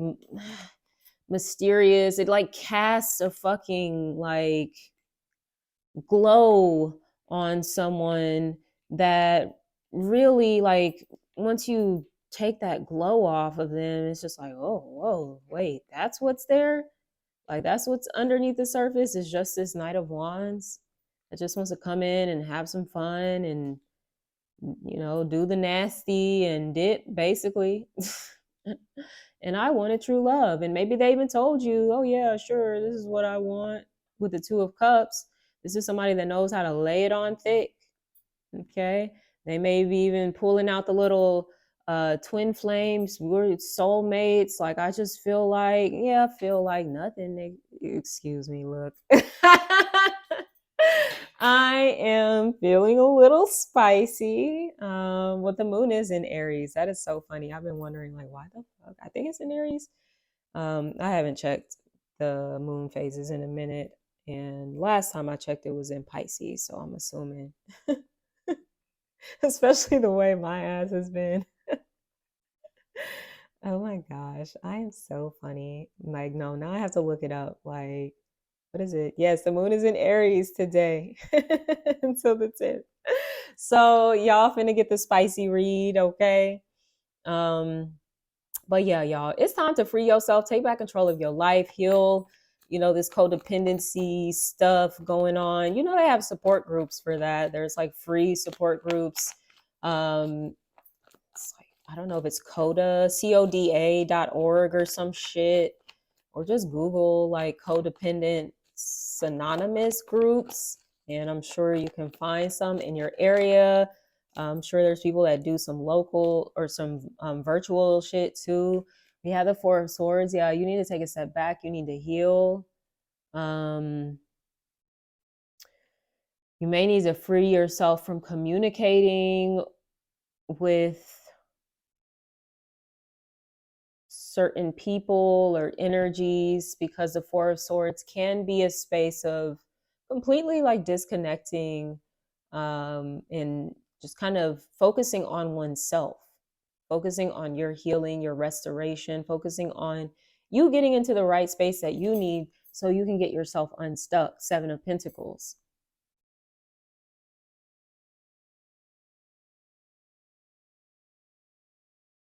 mysterious, it like casts a fucking like glow on someone that really, like, once you take that glow off of them, it's just like, oh, whoa, wait, that's what's there? Like, that's what's underneath the surface, is just this Knight of Wands that just wants to come in and have some fun and, do the nasty and dip, basically. And I wanted true love. And maybe they even told you, oh, yeah, sure, this is what I want with the Two of Cups. This is somebody that knows how to lay it on thick. Okay. They may be even pulling out the little twin flames. We're soulmates. Like, I just feel like, yeah, I feel like nothing. Excuse me, look. I am feeling a little spicy. What the moon is in Aries. That is so funny. I've been wondering, like, why the fuck? I think it's in Aries. I haven't checked the moon phases in a minute. And last time I checked, it was in Pisces. So I'm assuming, especially the way my ass has been. Oh my gosh. I am so funny. Like, no, now I have to look it up. Like, what is it? Yes, the moon is in Aries today until the 10th. So y'all finna get the spicy read, okay? But yeah, y'all, it's time to free yourself, take back control of your life, heal, this codependency stuff going on. They have support groups for that. There's like free support groups. It's like, I don't know if it's coda.org or some shit, or just Google like codependent synonymous groups, and I'm sure you can find some in your area. I'm sure there's people that do some local or some virtual shit too. We have the Four of Swords. Yeah, you need to take a step back. You need to heal. You may need to free yourself from communicating with certain people or energies, because the Four of Swords can be a space of completely like disconnecting, and just kind of focusing on oneself, focusing on your healing, your restoration, focusing on you getting into the right space that you need so you can get yourself unstuck. Seven of Pentacles.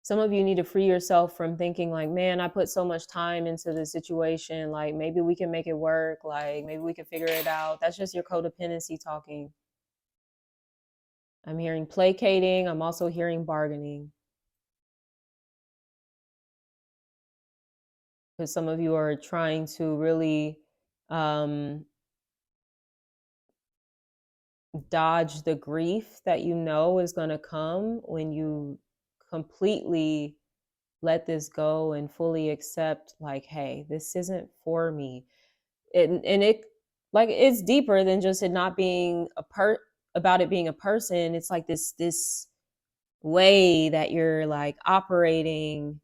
Some of you need to free yourself from thinking like, man, I put so much time into the situation. Like, maybe we can make it work. Like, maybe we can figure it out. That's just your codependency talking. I'm hearing placating. I'm also hearing bargaining. Because some of you are trying to really dodge the grief that you know is going to come when you completely let this go and fully accept, like, hey, this isn't for me. And it Like it's deeper than just it not being about it being a person. It's like this way that you're like operating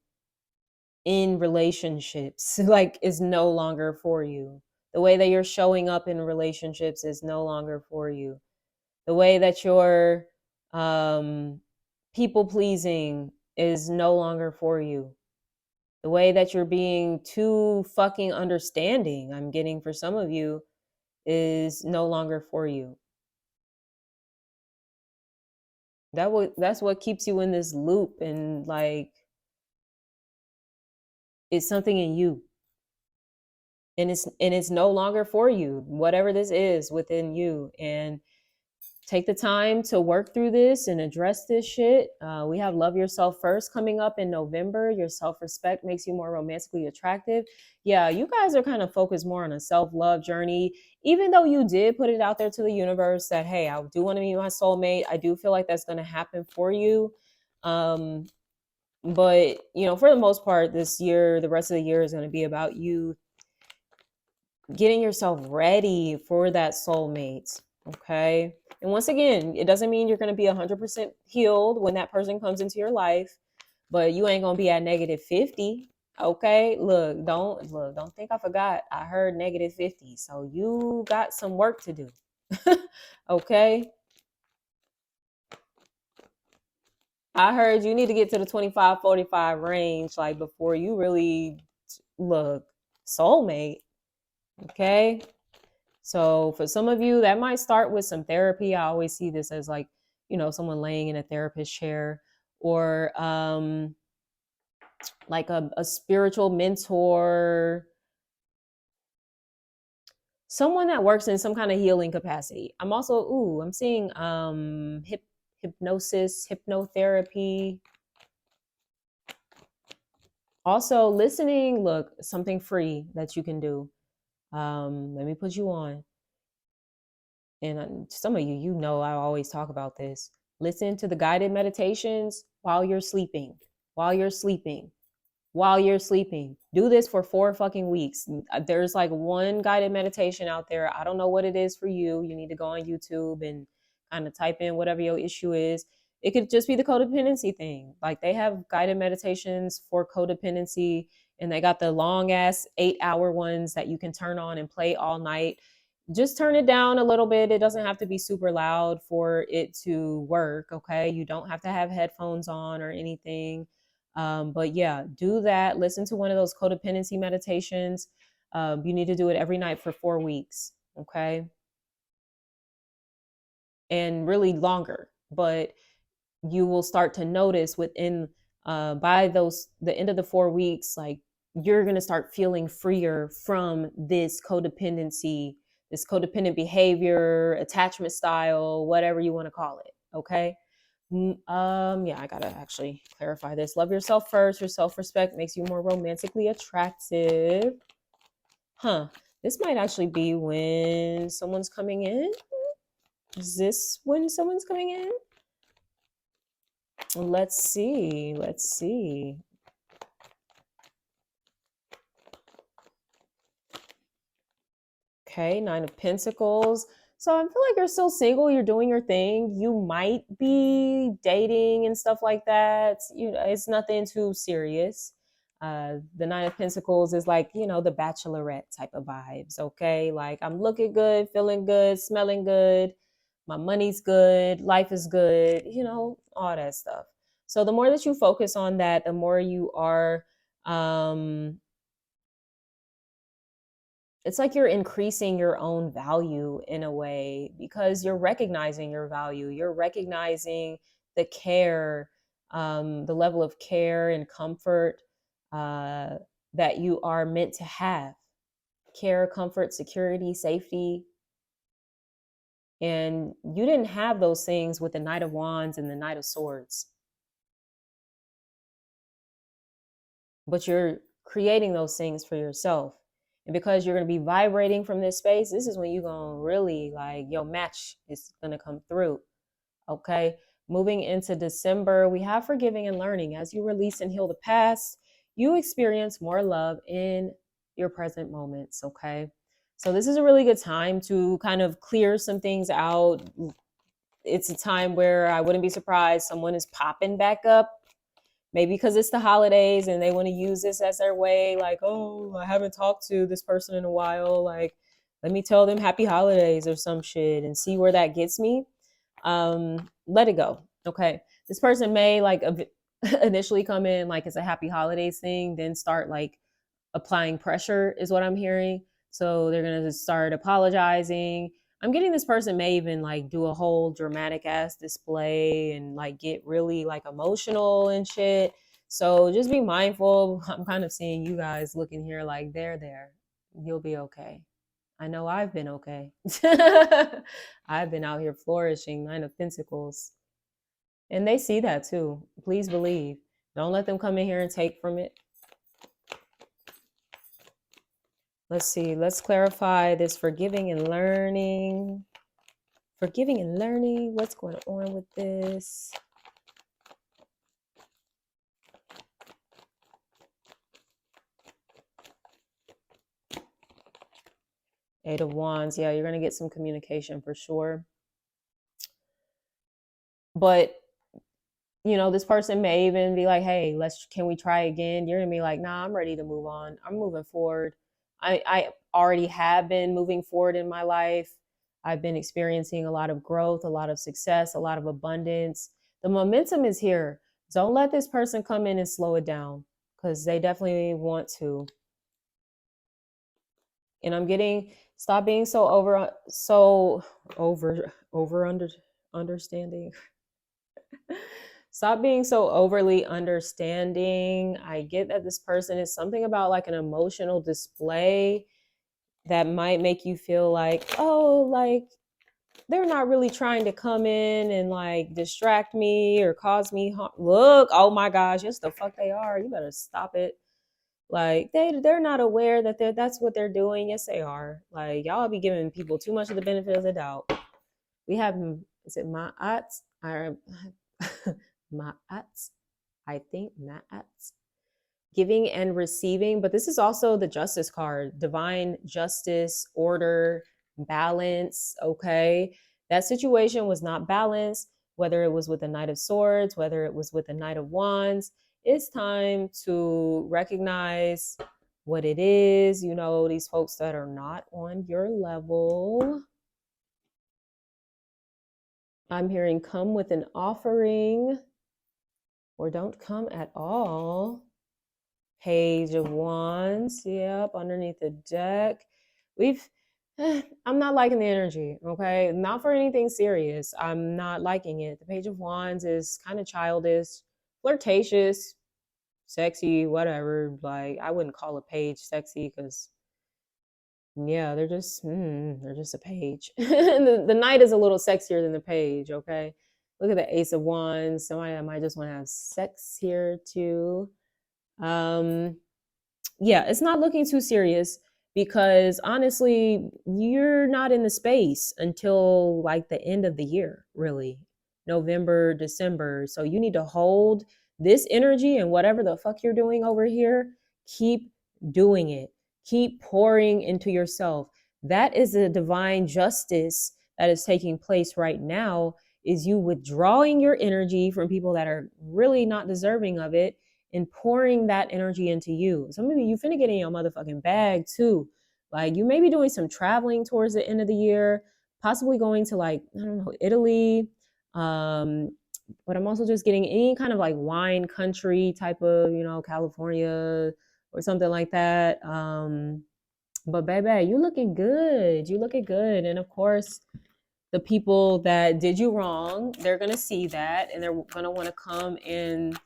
in relationships like is no longer for you. The way that you're showing up in relationships is no longer for you. The way that you're um people pleasing is no longer for you. The way that you're being too fucking understanding, I'm getting for some of you, is no longer for you. That's what keeps you in this loop, and like it's something in you, and it's no longer for you, whatever this is within you. And take the time to work through this and address this shit. We have Love Yourself First coming up in November. Your self-respect makes you more romantically attractive. Yeah, you guys are kind of focused more on a self-love journey, even though you did put it out there to the universe that, hey, I do want to meet my soulmate. I do feel like that's going to happen for you. But, for the most part, this year, the rest of the year is going to be about you getting yourself ready for that soulmate. Okay. And once again, it doesn't mean you're going to be 100% healed when that person comes into your life, but you ain't going to be at -50. Okay. Don't think I forgot. I heard -50. So you got some work to do. Okay. I heard you need to get to the 25-45 range, like before you really look soulmate. Okay. So for some of you, that might start with some therapy. I always see this as like, someone laying in a therapist chair, or like a spiritual mentor, someone that works in some kind of healing capacity. I'm also, I'm seeing hypnosis, hypnotherapy. Also listening, look, something free that you can do. Let me put you on. And some of you, I always talk about this. Listen to the guided meditations while you're sleeping, while you're sleeping, while you're sleeping. Do this for 4 fucking weeks. There's like one guided meditation out there. I don't know what it is for you. You need to go on YouTube and kind of type in whatever your issue is. It could just be the codependency thing. Like they have guided meditations for codependency, and they got the long ass 8-hour ones that you can turn on and play all night. Just turn it down a little bit. It doesn't have to be super loud for it to work. Okay. You don't have to have headphones on or anything. But yeah, do that. Listen to one of those codependency meditations. You need to do it every night for 4 weeks. Okay. And really longer. But you will start to notice within by the end of the 4 weeks, like you're going to start feeling freer from this codependent behavior, attachment style, whatever you want to call it. Okay. Yeah, I gotta actually clarify this. Love yourself first. Your self-respect makes you more romantically attractive. This might actually be when someone's coming in. Is this when someone's coming in? Let's see. Okay, 9 of Pentacles. So I feel like you're still single, you're doing your thing. You might be dating and stuff like that. It's nothing too serious. The 9 of Pentacles is like, the bachelorette type of vibes, okay? Like I'm looking good, feeling good, smelling good, my money's good, life is good, all that stuff. So the more that you focus on that, the more you are it's like you're increasing your own value in a way, because you're recognizing your value. You're recognizing the care, the level of care and comfort that you are meant to have. Care, comfort, security, safety. And you didn't have those things with the Knight of Wands and the Knight of Swords. But you're creating those things for yourself. And because you're going to be vibrating from this space, this is when you're going to really, like, your match is going to come through. Okay. Moving into December, we have forgiving and learning. As you release and heal the past, you experience more love in your present moments. Okay. So this is a really good time to kind of clear some things out. It's a time where I wouldn't be surprised someone is popping back up, maybe because it's the holidays and they want to use this as their way, like, oh, I haven't talked to this person in a while, like, let me tell them happy holidays or some shit and see where that gets me. Let it go. Okay, this person may like initially come in like it's a happy holidays thing, then start like applying pressure is what I'm hearing. So they're gonna start apologizing. I'm getting this person may even like do a whole dramatic ass display and like get really like emotional and shit. So just be mindful. I'm kind of seeing you guys looking here like there. You'll be okay. I know I've been okay. I've been out here flourishing, Nine of Pentacles. And they see that too. Please believe. Don't let them come in here and take from it. Let's see. Let's clarify this forgiving and learning. Forgiving and learning. What's going on with this? Eight of Wands. Yeah, you're going to get some communication for sure. But, you know, this person may even be like, hey, can we try again? You're going to be like, nah, I'm ready to move on. I'm moving forward. I already have been moving forward in my life. I've been experiencing a lot of growth, a lot of success, a lot of abundance. The momentum is here. Don't let this person come in and slow it down, because they definitely want to. And I'm getting, stop being so understanding. Stop being so overly understanding. I get that this person is something about like an emotional display that might make you feel like, oh, like they're not really trying to come in and like distract me or cause me harm. Look, oh my gosh, yes, the fuck they are. You better stop it. Like they're not aware that that's what they're doing. Yes, they are. Like y'all be giving people too much of the benefit of the doubt. We have, is it Ma'at? Ma'at? I think Ma'at. Giving and receiving, but this is also the Justice card. Divine justice, order, balance, okay? That situation was not balanced, whether it was with the Knight of Swords, whether it was with the Knight of Wands. It's time to recognize what it is. You know, these folks that are not on your level. I'm hearing come with an offering or don't come at all. Page of Wands, yep, underneath the deck. I'm not liking the energy, okay? Not for anything serious. I'm not liking it. The Page of Wands is kind of childish, flirtatious, sexy, whatever. Like, I wouldn't call a page sexy because, yeah, they're just a page. The knight is a little sexier than the page, okay? Look at the Ace of Wands. Somebody that might just want to have sex here too. Yeah, it's not looking too serious because honestly, you're not in the space until like the end of the year, really. November, December. So you need to hold this energy and whatever the fuck you're doing over here, keep doing it. Keep pouring into yourself. That is a divine justice that is taking place right now, is you withdrawing your energy from people that are really not deserving of it and pouring that energy into you. Some of you finna get in your motherfucking bag too. Like you may be doing some traveling towards the end of the year, possibly going to like, I don't know, Italy. But I'm also just getting any kind of like wine country type of, you know, California or something like that. But baby, you looking good. You looking good. And of course, the people that did you wrong, they're gonna see that and they're gonna want to come and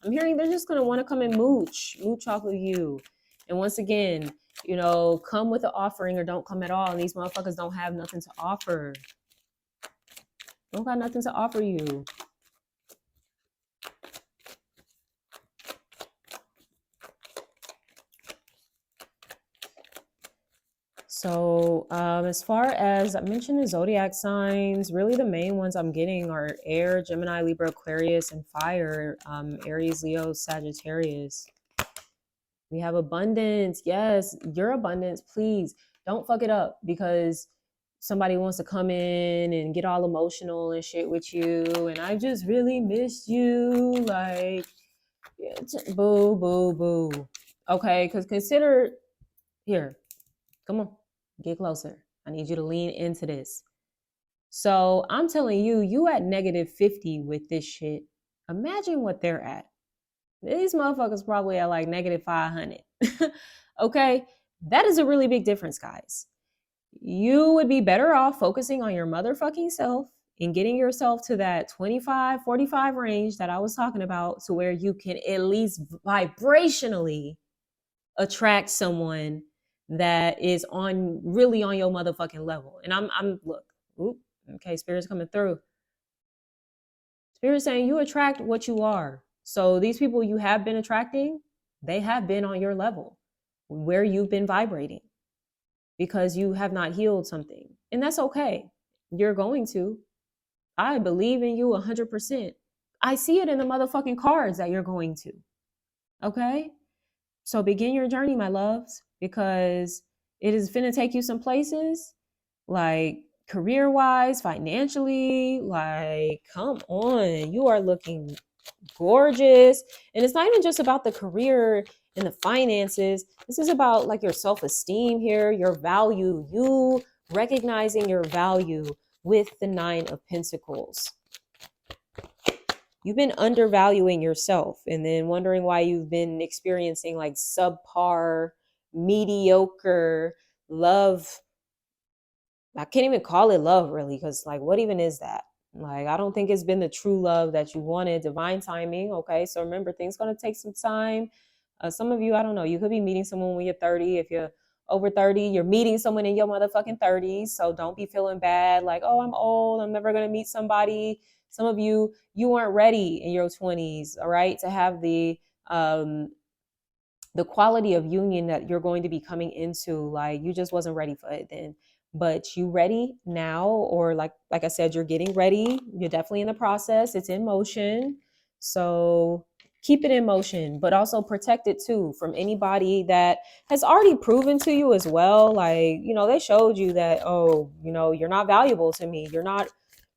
I'm hearing they're just going to want to come and mooch off of you. And once again, you know, come with an offering or don't come at all. And these motherfuckers don't have nothing to offer. Don't got nothing to offer you. So as far as I mentioned the zodiac signs, really the main ones I'm getting are air, Gemini, Libra, Aquarius, and fire, Aries, Leo, Sagittarius. We have abundance. Yes, your abundance, please. Don't fuck it up because somebody wants to come in and get all emotional and shit with you. And I just really missed you. Like, yeah, boo, boo, boo. Okay, because consider here, come on, get closer. I need you to lean into this. So I'm telling you, you at negative 50 with this shit. Imagine what they're at. These motherfuckers probably at like negative 500. Okay, that is a really big difference, guys. You would be better off focusing on your motherfucking self and getting yourself to that 25, 45 range that I was talking about, to where you can at least vibrationally attract someone that is on really on your motherfucking level. And I'm look, oop, okay, spirit's coming through. Spirit's saying you attract what you are. So these people you have been attracting, they have been on your level where you've been vibrating, because you have not healed something. And that's okay. You're going to. I believe in you 100%. I see it in the motherfucking cards that you're going to. Okay? So begin your journey, my loves, because it is finna take you some places, like career-wise, financially. Like, come on. You are looking gorgeous. And it's not even just about the career and the finances. This is about like your self-esteem here, your value, you recognizing your value with the 9 of Pentacles. You've been undervaluing yourself and then wondering why you've been experiencing like subpar, mediocre love. I can't even call it love really, because like what even is that? Like, I don't think it's been the true love that you wanted. Divine timing. Okay. So remember, things going to take some time. Some of you, I don't know, you could be meeting someone when you're 30. If you're over 30, you're meeting someone in your motherfucking 30s. So don't be feeling bad. Like, oh, I'm old, I'm never going to meet somebody. Some of you, you weren't ready in your 20s. All right. To have the quality of union that you're going to be coming into. Like, you just wasn't ready for it then, but you ready now. Or like I said, you're getting ready. You're definitely in the process. It's in motion. So keep it in motion, but also protect it too from anybody that has already proven to you as well. Like, they showed you that, oh, you're not valuable to me. You're not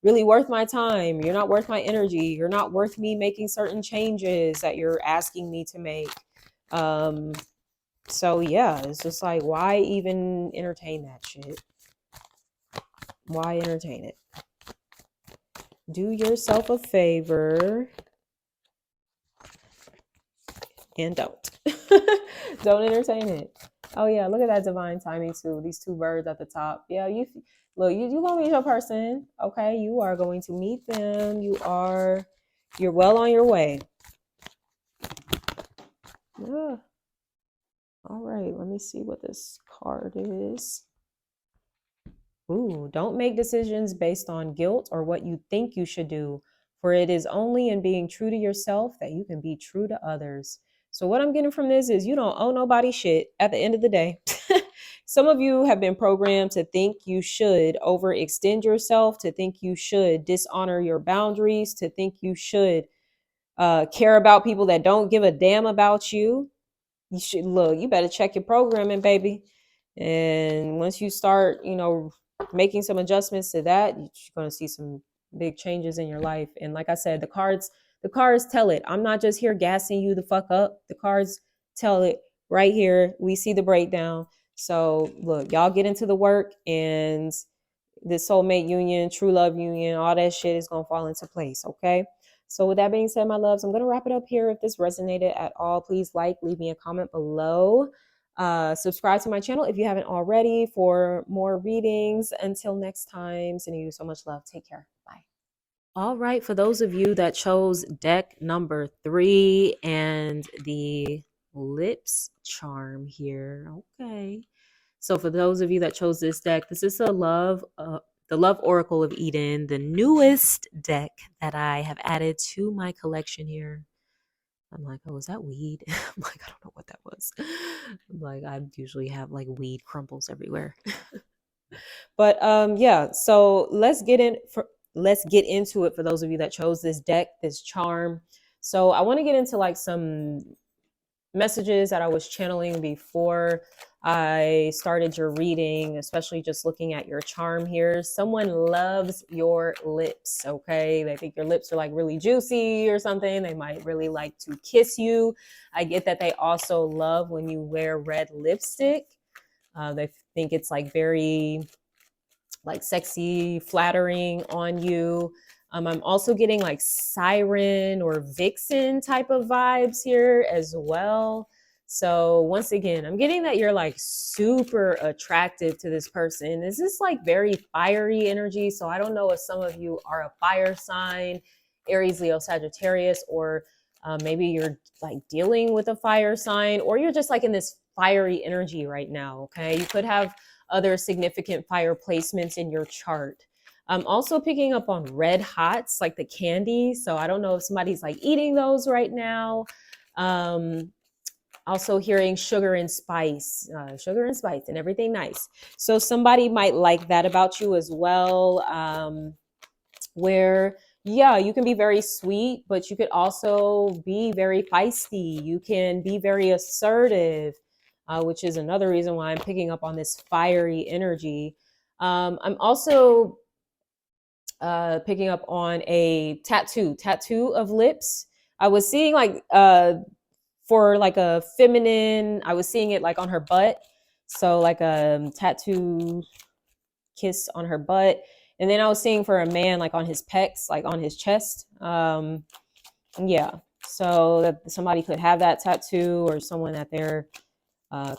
really worth my time. You're not worth my energy. You're not worth me making certain changes that you're asking me to make. So yeah, it's just like, why even entertain that shit? Why entertain it? Do yourself a favor and don't. Don't entertain it. Oh yeah, look at that divine timing too. These 2 birds at the top. Yeah, you look, you gonna meet your person. Okay, you are going to meet them. You're well on your way. Yeah. All right, let me see what this card is. Ooh, don't make decisions based on guilt or what you think you should do, for it is only in being true to yourself that you can be true to others. So what I'm getting from this is you don't owe nobody shit at the end of the day. Some of you have been programmed to think you should overextend yourself, to think you should dishonor your boundaries, to think you should care about people that don't give a damn about you. You better check your programming, baby. And once you start, making some adjustments to that, you're going to see some big changes in your life. And like I said, the cards tell it. I'm not just here gassing you the fuck up. The cards tell it right here. We see the breakdown. So look, y'all get into the work, and this soulmate union, true love union, all that shit is going to fall into place. Okay. So with that being said, my loves, I'm going to wrap it up here. If this resonated at all, please leave me a comment below. Subscribe to my channel if you haven't already for more readings. Until next time, sending you so much love. Take care. Bye. All right. For those of you that chose deck number 3 and the lips charm here. Okay. So for those of you that chose this deck, this is the Love Oracle of Eden, the newest deck that I have added to my collection here. I'm like, oh, is that weed? I'm like, I don't know what that was. I'm like, I usually have like weed crumbles everywhere. But yeah, so let's get into it for those of you that chose this deck, this charm. So I want to get into like some messages that I was channeling before I started your reading, especially just looking at your charm here. Someone loves your lips, okay? They think your lips are like really juicy or something. They might really like to kiss you. I get that they also love when you wear red lipstick. They think it's like very like sexy, flattering on you. I'm also getting like siren or vixen type of vibes here as well. So once again, I'm getting that you're like super attractive to this person. This is like very fiery energy. So I don't know if some of you are a fire sign, Aries, Leo, Sagittarius, or maybe you're like dealing with a fire sign, or you're just like in this fiery energy right now. Okay. You could have other significant fire placements in your chart. I'm also picking up on red hots, like the candy. So I don't know if somebody's like eating those right now. Also hearing sugar and spice and everything nice. So somebody might like that about you as well. Where yeah, you can be very sweet, but you could also be very feisty. You can be very assertive, which is another reason why I'm picking up on this fiery energy. I'm also picking up on a tattoo of lips. I was seeing like for like a feminine, I was seeing it like on her butt. So like a tattoo kiss on her butt. And then I was seeing for a man like on his pecs, like on his chest. Yeah. So that somebody could have that tattoo or someone that they're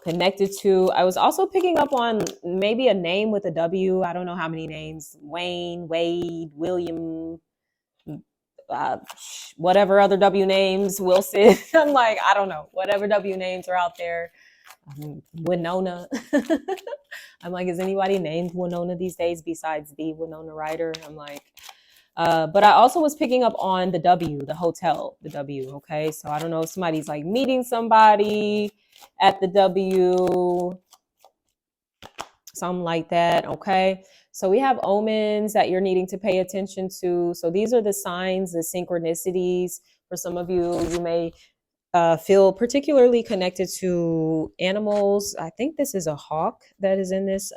connected to. I was also picking up on maybe a name with a W. I don't know how many names. Wayne, Wade, William, uh, whatever other W names, Wilson. I'm like, I don't know. Whatever W names are out there. Winona. I'm like, is anybody named Winona these days besides the Winona Ryder? I'm like, but I also was picking up on the W, the hotel, the W. Okay. So I don't know if somebody's like meeting somebody at the W, something like that. Okay. So we have omens that you're needing to pay attention to. So these are the signs, the synchronicities. For some of you, you may feel particularly connected to animals. I think this is a hawk that is in this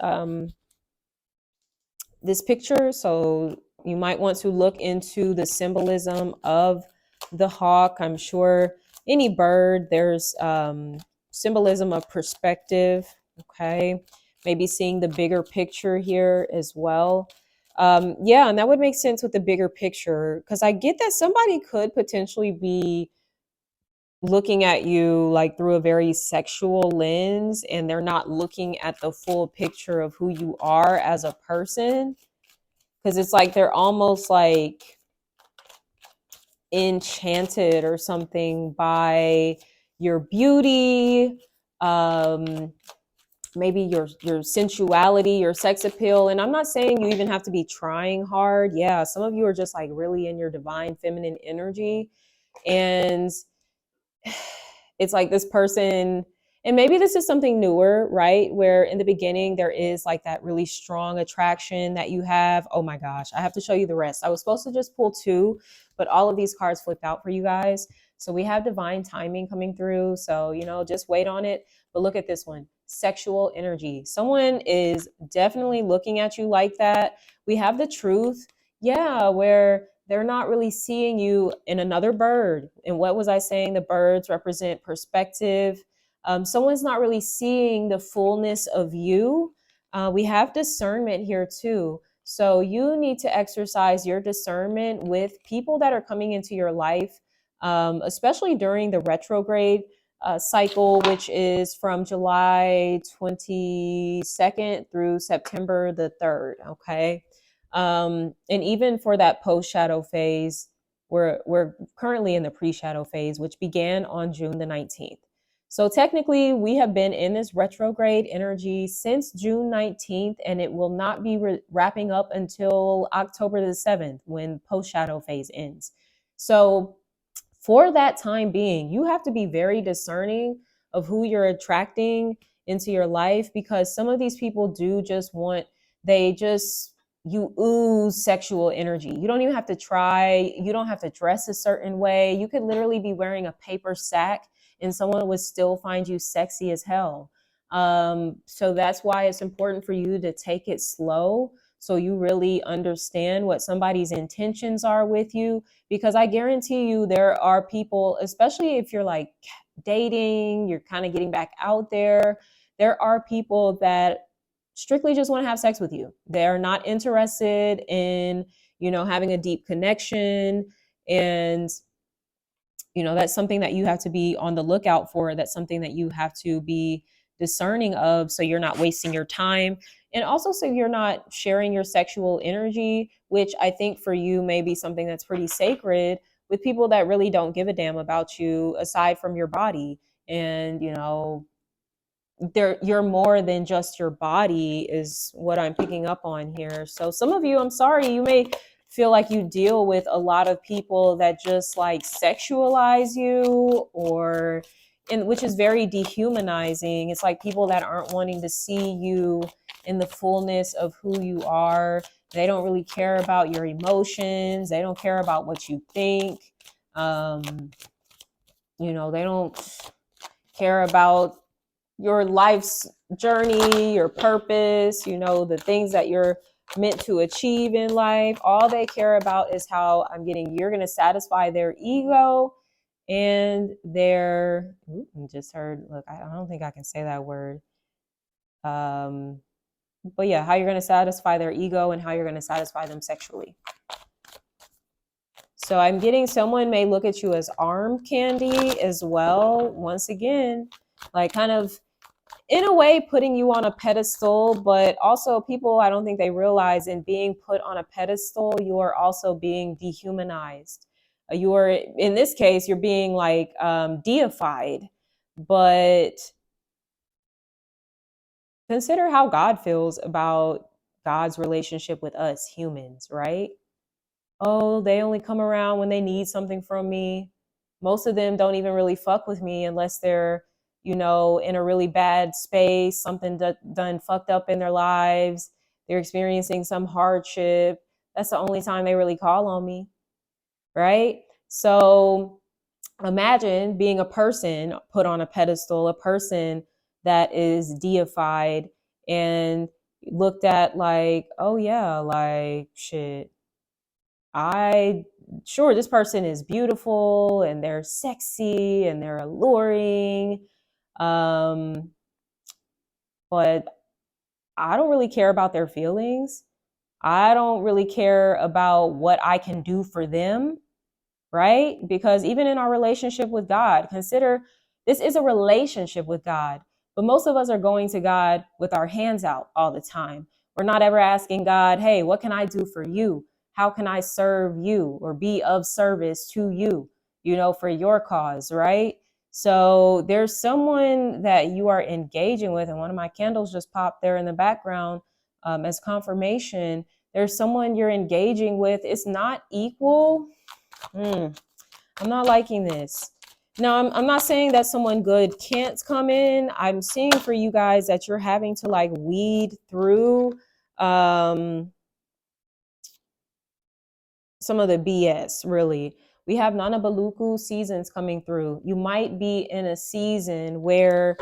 picture. So you might want to look into the symbolism of the hawk. I'm sure any bird, there's symbolism of perspective. Okay. Maybe seeing the bigger picture here as well. Yeah, and that would make sense with the bigger picture because I get that somebody could potentially be looking at you like through a very sexual lens and they're not looking at the full picture of who you are as a person, because it's like they're almost like enchanted or something by your beauty, maybe your sensuality, your sex appeal. And I'm not saying you even have to be trying hard. Yeah, some of you are just like really in your divine feminine energy, and it's like this person, and maybe this is something newer, right? Where in the beginning there is like that really strong attraction that you have. Oh my gosh, I have to show you the rest. I was supposed to just pull two, but all of these cards flipped out for you guys. So we have divine timing coming through. So, just wait on it. But look at this one, sexual energy. Someone is definitely looking at you like that. We have the truth. Yeah, where they're not really seeing you in another bird. And what was I saying? The birds represent perspective. Someone's not really seeing the fullness of you. We have discernment here too. So you need to exercise your discernment with people that are coming into your life, especially during the retrograde cycle, which is from July 22nd through September the 3rd. Okay. And even for that post shadow phase, we're currently in the pre shadow phase, which began on June the 19th. So technically, we have been in this retrograde energy since June 19th, and it will not be wrapping up until October the 7th when post shadow phase ends. So for that time being, you have to be very discerning of who you're attracting into your life, because some of these people do just want, you ooze sexual energy. You don't even have to try. You don't have to dress a certain way. You could literally be wearing a paper sack and someone would still find you sexy as hell. So that's why it's important for you to take it slow, so you really understand what somebody's intentions are with you. Because I guarantee you there are people, especially if you're like dating, you're kind of getting back out there are people that strictly just want to have sex with you. They're not interested in, having a deep connection. And that's something that you have to be on the lookout for. That's something that you have to be discerning of, so you're not wasting your time, and also so you're not sharing your sexual energy, which I think for you may be something that's pretty sacred, with people that really don't give a damn about you aside from your body. And you're more than just your body, is what I'm picking up on here. So some of you, I'm sorry, you may feel like you deal with a lot of people that just like sexualize you, or which is very dehumanizing. It's like people that aren't wanting to see you in the fullness of who you are. They don't really care about your emotions. They don't care about what you think. They don't care about your life's journey, your purpose, the things that you're meant to achieve in life. All they care about is how you're going to satisfy their ego and their, just heard, look, I don't think I can say that word. But yeah, how you're going to satisfy their ego and how you're going to satisfy them sexually. So I'm getting someone may look at you as arm candy as well. Once again, like kind of in a way putting you on a pedestal, but also people, I don't think they realize, in being put on a pedestal, you are also being dehumanized. You are, in this case, you're being like deified. But consider how God feels about God's relationship with us humans, right? Oh, they only come around when they need something from me. Most of them don't even really fuck with me unless they're, in a really bad space, something done fucked up in their lives. They're experiencing some hardship. That's the only time they really call on me, right? So imagine being a person put on a pedestal, a person that is deified and looked at like, oh yeah, like shit. Sure, this person is beautiful and they're sexy and they're alluring. But I don't really care about their feelings. I don't really care about what I can do for them, right? Because even in our relationship with God, consider this is a relationship with God, but most of us are going to God with our hands out all the time. We're not ever asking God, hey, what can I do for you? How can I serve you or be of service to you, for your cause, right? So there's someone that you are engaging with, and one of my candles just popped there in the background as confirmation. There's someone you're engaging with. It's not equal. I'm not liking this. Now, I'm not saying that someone good can't come in. I'm seeing for you guys that you're having to like weed through some of the BS, really. We have Nana Baluku seasons coming through. You might be in a season where,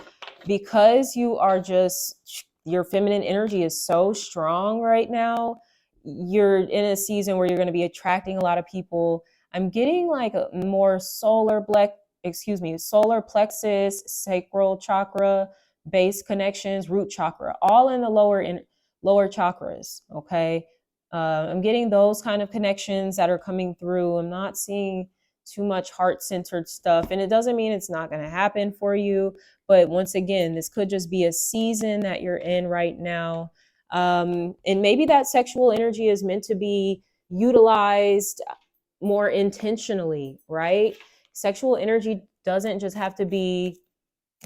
because your feminine energy is so strong right now, you're in a season where you're going to be attracting a lot of people. I'm getting like a more solar plexus, sacral chakra, base connections, root chakra, all in the lower chakras. Okay. I'm getting those kind of connections that are coming through. I'm not seeing too much heart-centered stuff, and it doesn't mean it's not going to happen for you. But once again, this could just be a season that you're in right now. And maybe that sexual energy is meant to be utilized more intentionally, right? Sexual energy doesn't just have to be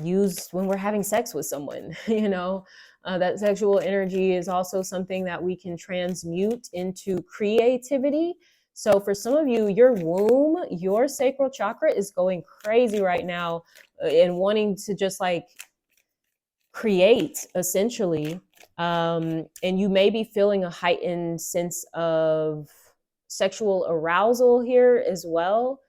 used when we're having sex with someone. That sexual energy is also something that we can transmute into creativity. So for some of you, your womb, your sacral chakra is going crazy right now and wanting to just like create, essentially. And you may be feeling a heightened sense of sexual arousal here as well.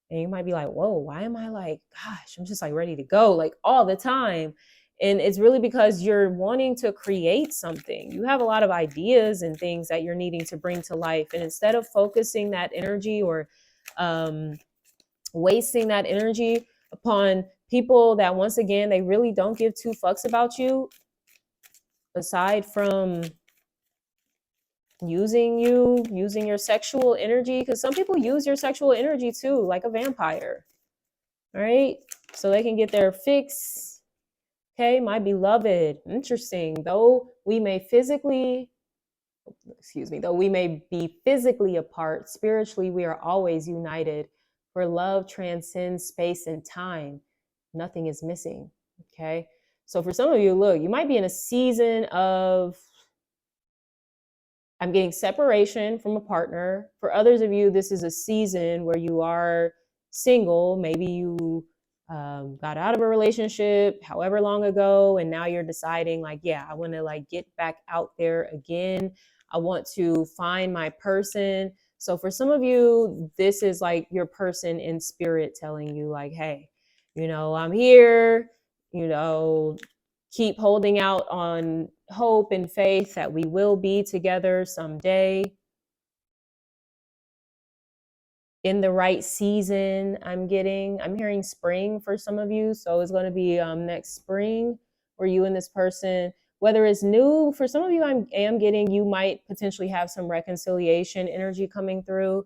And you might be like, whoa, why am I like, gosh, I'm just like ready to go like all the time. And it's really because you're wanting to create something. You have a lot of ideas and things that you're needing to bring to life. And instead of focusing that energy or wasting that energy upon people that, once again, they really don't give two fucks about you, aside from using your sexual energy, because some people use your sexual energy too, like a vampire. All right, so they can get their fix. Okay, my beloved, interesting. Though we may be physically apart, spiritually we are always united. For love transcends space and time. Nothing is missing. Okay, so for some of you, look, you might be in a season of, I'm getting separation from a partner. For others of you, this is a season where you are single. Maybe you got out of a relationship however long ago, and now you're deciding like, yeah, I want to like get back out there again. I want to find my person. So for some of you, this is like your person in spirit telling you like, hey, I'm here, keep holding out on hope and faith that we will be together someday in the right season. I'm hearing spring for some of you. So it's going to be next spring where you and this person, whether it's new, for some of you, you might potentially have some reconciliation energy coming through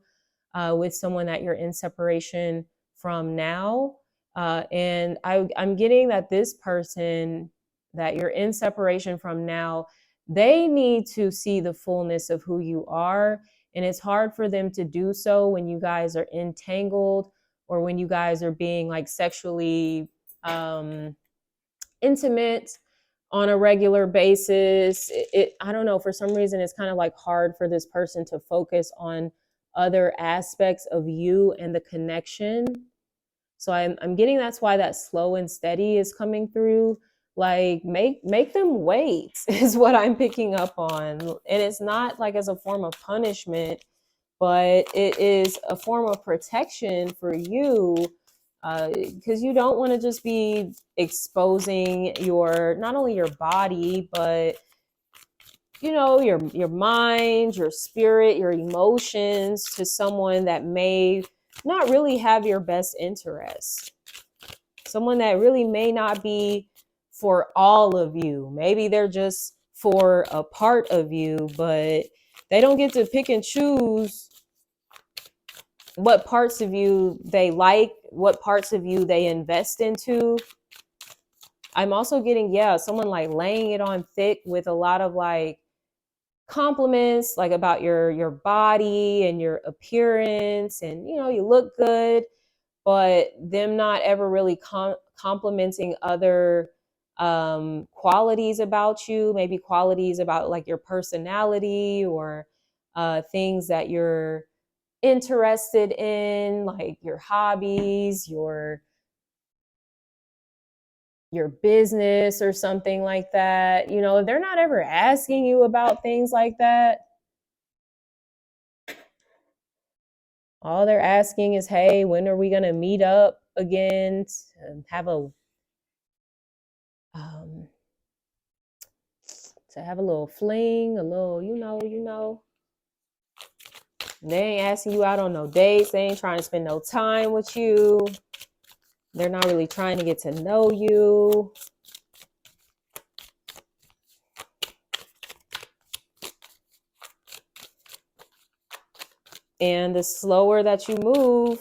with someone that you're in separation from now. And I'm getting that this person that you're in separation from now, they need to see the fullness of who you are. And it's hard for them to do so when you guys are entangled or when you guys are being like sexually intimate on a regular basis. I don't know, for some reason it's kind of like hard for this person to focus on other aspects of you and the connection. So I'm getting, that's why that slow and steady is coming through. Like make them wait is what I'm picking up on. And it's not like as a form of punishment, but it is a form of protection for you, because you don't want to just be exposing not only your body, but your mind, your spirit, your emotions to someone that may not really have your best interest. Someone that really may not be for all of you. Maybe they're just for a part of you, but they don't get to pick and choose what parts of you they like, what parts of you they invest into. I'm also getting, someone like laying it on thick with a lot of like compliments, like about your body and your appearance, and you look good, but them not ever really complimenting other qualities about you, maybe qualities about like your personality or things that you're interested in, like your hobbies, your business or something like that. They're not ever asking you about things like that. All they're asking is, hey, when are we going to meet up again and have a little fling, a little. They ain't asking you out on no dates. They ain't trying to spend no time with you. They're not really trying to get to know you. And the slower that you move,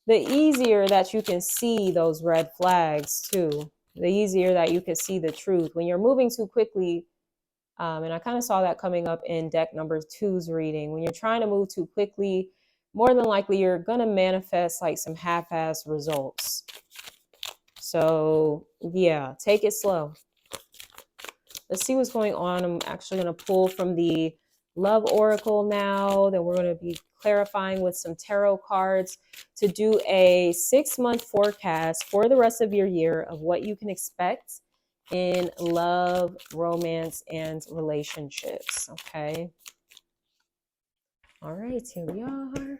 the easier that you can see those red flags too. The easier that you can see the truth. When you're moving too quickly, and I kind of saw that coming up in deck number 2's reading. When you're trying to move too quickly, more than likely you're going to manifest like some half-ass results. So yeah, take it slow. Let's see what's going on. I'm actually going to pull from the Love Oracle now. Then we're going to be clarifying with some tarot cards to do a 6-month forecast for the rest of your year of what you can expect in love, romance, and relationships. Okay. All right, here we are.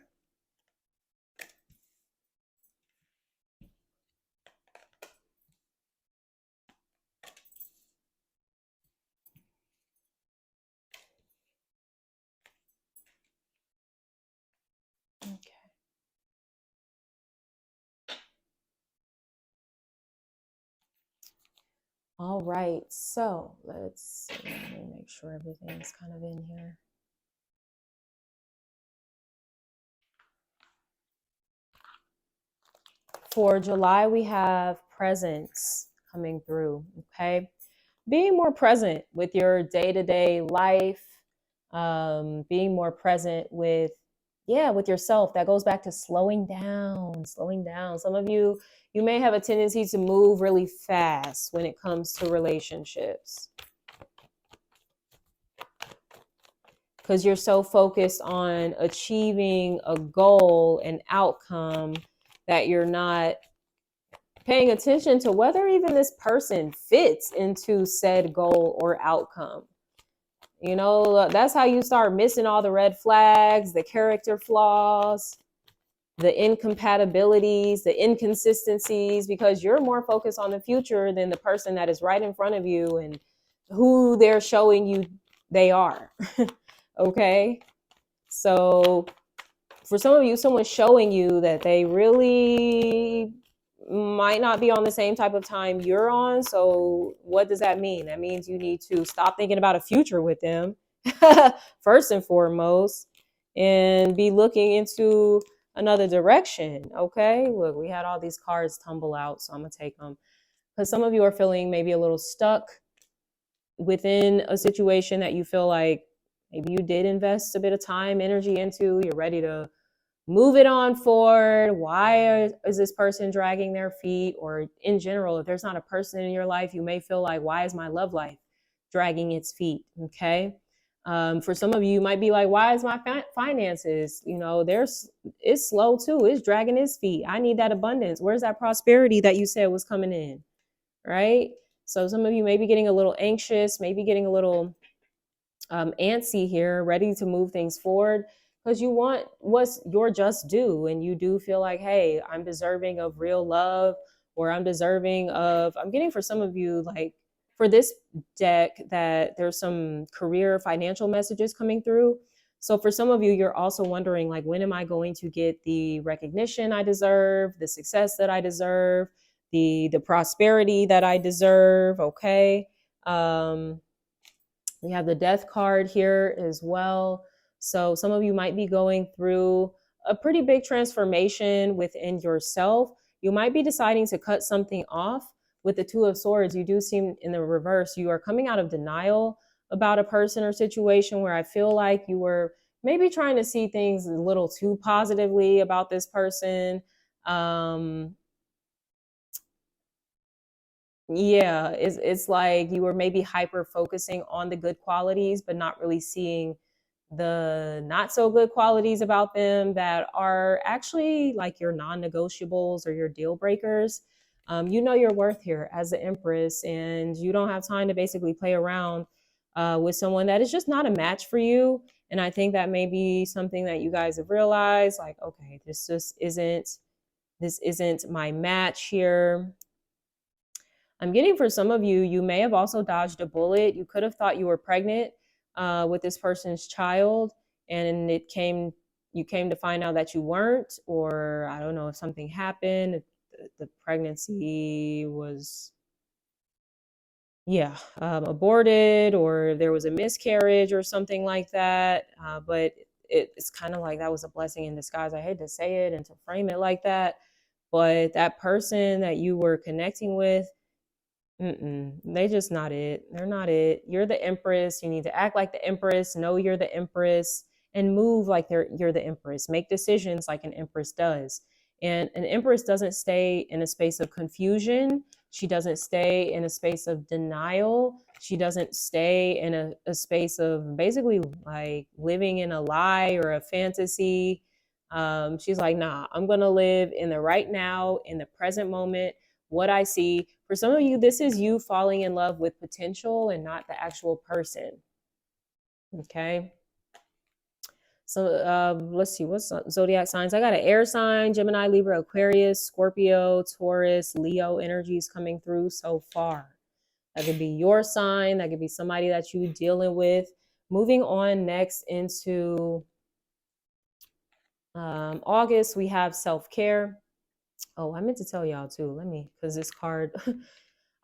All right, so let's see. Let me make sure everything's kind of in here. For July, we have presence coming through, okay? Being more present with your day-to-day life, being more present with, yeah, with yourself. That goes back to slowing down, slowing down. Some of you, you may have a tendency to move really fast when it comes to relationships because you're so focused on achieving a goal and outcome that you're not paying attention to whether even this person fits into said goal or outcome. You know, that's how you start missing all the red flags, the character flaws, the incompatibilities, the inconsistencies, because you're more focused on the future than the person that is right in front of you and who they're showing you they are. Okay. So for some of you, someone's showing you that they really might not be on the same type of time you're on. So what does that mean? That means you need to stop thinking about a future with them first and foremost, and be looking into another direction. Okay, look, we had all these cards tumble out, so I'm gonna take them because some of you are feeling maybe a little stuck within a situation that you feel like maybe you did invest a bit of time, energy into. You're ready to move it on forward. Is this person dragging their feet? Or in general, if there's not a person in your life, you may feel like, why is my love life dragging its feet? Okay. For some of you, you might be like, why is my finances, it's slow too. It's dragging its feet. I need that abundance. Where's that prosperity that you said was coming in? Right. So some of you may be getting a little anxious, maybe getting a little antsy here, ready to move things forward because you want what's your just due. And you do feel like, hey, I'm deserving of real love, or I'm deserving of, I'm getting for some of you, like for this deck, that there's some career financial messages coming through. So for some of you, you're also wondering, like, when am I going to get the recognition I deserve, the success that I deserve, the prosperity that I deserve? Okay. We have the death card here as well. So some of you might be going through a pretty big transformation within yourself. You might be deciding to cut something off. With the Two of Swords, you do seem in the reverse. You are coming out of denial about a person or situation where I feel like you were maybe trying to see things a little too positively about this person. Yeah, it's like you were maybe hyper focusing on the good qualities, but not really seeing the not so good qualities about them that are actually like your non-negotiables or your deal breakers. You know your worth here as the Empress, and you don't have time to basically play around with someone that is just not a match for you. And I think that may be something that you guys have realized, like, okay, this isn't my match here. I'm getting for some of you, you may have also dodged a bullet. You could have thought you were pregnant with this person's child, and you came to find out that you weren't, or I don't know if something happened, if the pregnancy was, aborted, or there was a miscarriage or something like that. But it's kind of like that was a blessing in disguise. I hate to say it and to frame it like that, but that person that you were connecting with, they just not it. They're not it. You're the Empress. You need to act like the Empress. Know you're the Empress, and move like you're the Empress. Make decisions like an Empress does. And an Empress doesn't stay in a space of confusion. She doesn't stay in a space of denial. She doesn't stay in a space of basically like living in a lie or a fantasy. She's like, nah, I'm going to live in the right now, in the present moment, what I see. For some of you, this is you falling in love with potential and not the actual person. Okay. So let's see, what's zodiac signs? I got an air sign, Gemini, Libra, Aquarius, Scorpio, Taurus, Leo energies coming through so far. That could be your sign. That could be somebody that you're dealing with. Moving on next into August, we have self-care. Oh, I meant to tell y'all too. Because this card,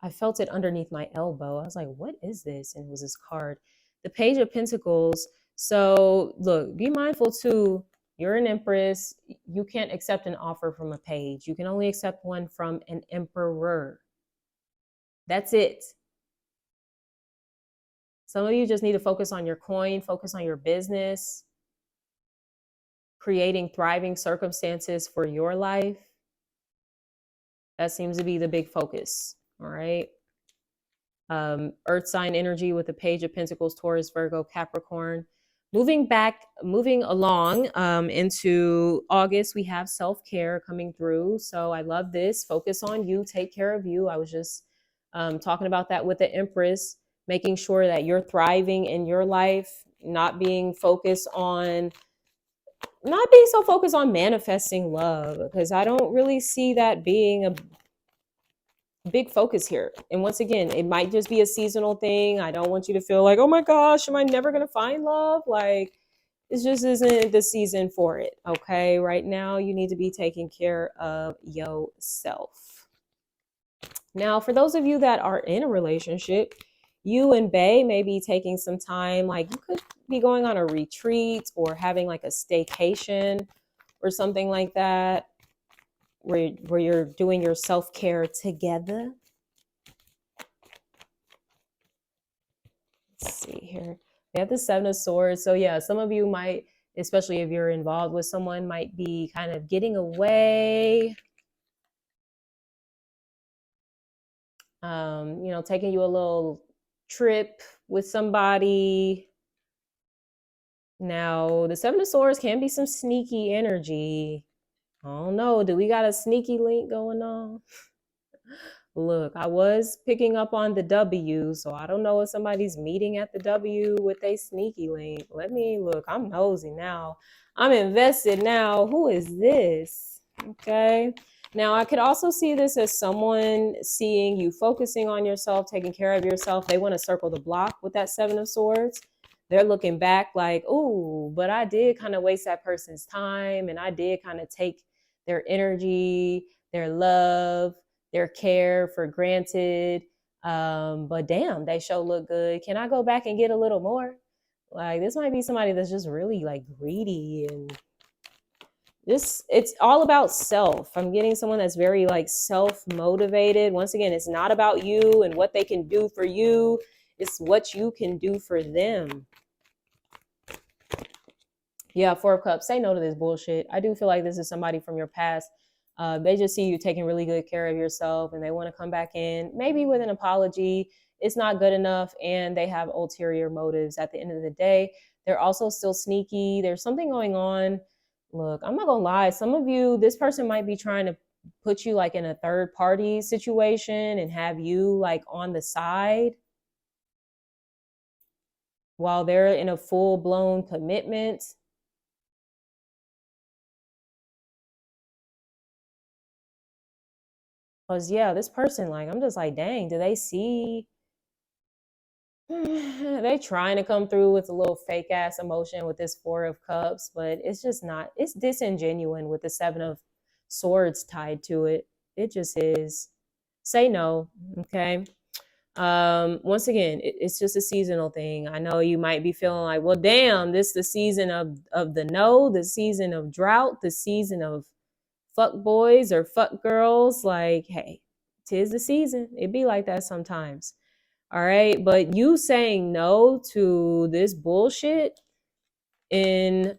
I felt it underneath my elbow. I was like, what is this? And it was this card, the Page of Pentacles. So look, be mindful too. You're an empress. You can't accept an offer from a page. You can only accept one from an emperor. That's it. Some of you just need to focus on your coin, focus on your business, creating thriving circumstances for your life. That seems to be the big focus. All right. Earth sign energy with the Page of Pentacles, Taurus, Virgo, Capricorn. Moving along into August, we have self-care coming through. So I love this. Focus on you. Take care of you. I was just talking about that with the Empress, making sure that you're thriving in your life, not being so focused on manifesting love, because I don't really see that being a big focus here. And once again, it might just be a seasonal thing. I don't want you to feel like, oh my gosh, am I never going to find love? Like, it just isn't the season for it. Okay. Right now, you need to be taking care of yourself. Now, for those of you that are in a relationship, you and Bae may be taking some time. Like, you could be going on a retreat or having like a staycation or something like that, where you're doing your self-care together. Let's see here. We have the Seven of Swords. So yeah, some of you might, especially if you're involved with someone, might be kind of getting away, taking you a little trip with somebody. Now, the Seven of Swords can be some sneaky energy. I don't know. Do we got a sneaky link going on? Look, I was picking up on the W, so I don't know if somebody's meeting at the W with a sneaky link. Let me look. I'm nosy now. I'm invested now. Who is this? Okay. Now, I could also see this as someone seeing you focusing on yourself, taking care of yourself. They want to circle the block with that Seven of Swords. They're looking back like, oh, but I did kind of waste that person's time, and I did kind of take their energy, their love, their care for granted. But damn, they sure look good. Can I go back and get a little more? Like, this might be somebody that's just really like greedy, and it's all about self. I'm getting someone that's very like self-motivated. Once again, it's not about you and what they can do for you. It's what you can do for them. Yeah, Four of Cups. Say no to this bullshit. I do feel like this is somebody from your past. They just see you taking really good care of yourself, and they want to come back in, maybe with an apology. It's not good enough, and they have ulterior motives at the end of the day. They're also still sneaky. There's something going on. Look, I'm not going to lie. Some of you, this person might be trying to put you like in a third party situation and have you like on the side while they're in a full blown commitment. Because yeah, this person, like, I'm just like, dang, do they see? They trying to come through with a little fake ass emotion with this Four of Cups, but it's just not. It's disingenuine with the Seven of Swords tied to it. It just is. Say no, okay? Once again, it's just a seasonal thing. I know you might be feeling like, well, damn, this is the season of the no, the season of drought, the season of fuck boys or fuck girls. Like, hey, 'tis the season. It be like that sometimes. All right. But you saying no to this bullshit in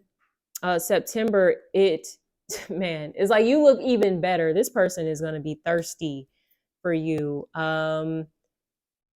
September, man, it's like you look even better. This person is going to be thirsty for you.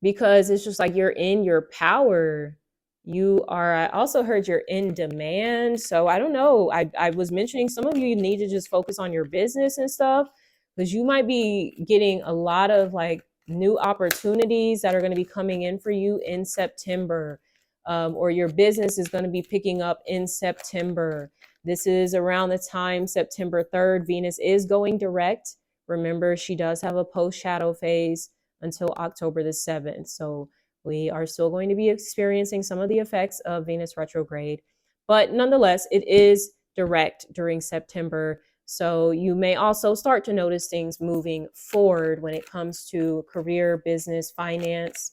Because it's just like you're in your power. You are, I also heard you're in demand. So I don't know. I was mentioning some of you need to just focus on your business and stuff, because you might be getting a lot of like new opportunities that are going to be coming in for you in September, or your business is going to be picking up in September. This is around the time, September 3rd, Venus is going direct. Remember, she does have a post shadow phase until October the 7th. So we are still going to be experiencing some of the effects of Venus retrograde. But nonetheless, it is direct during September. So you may also start to notice things moving forward when it comes to career, business, finance,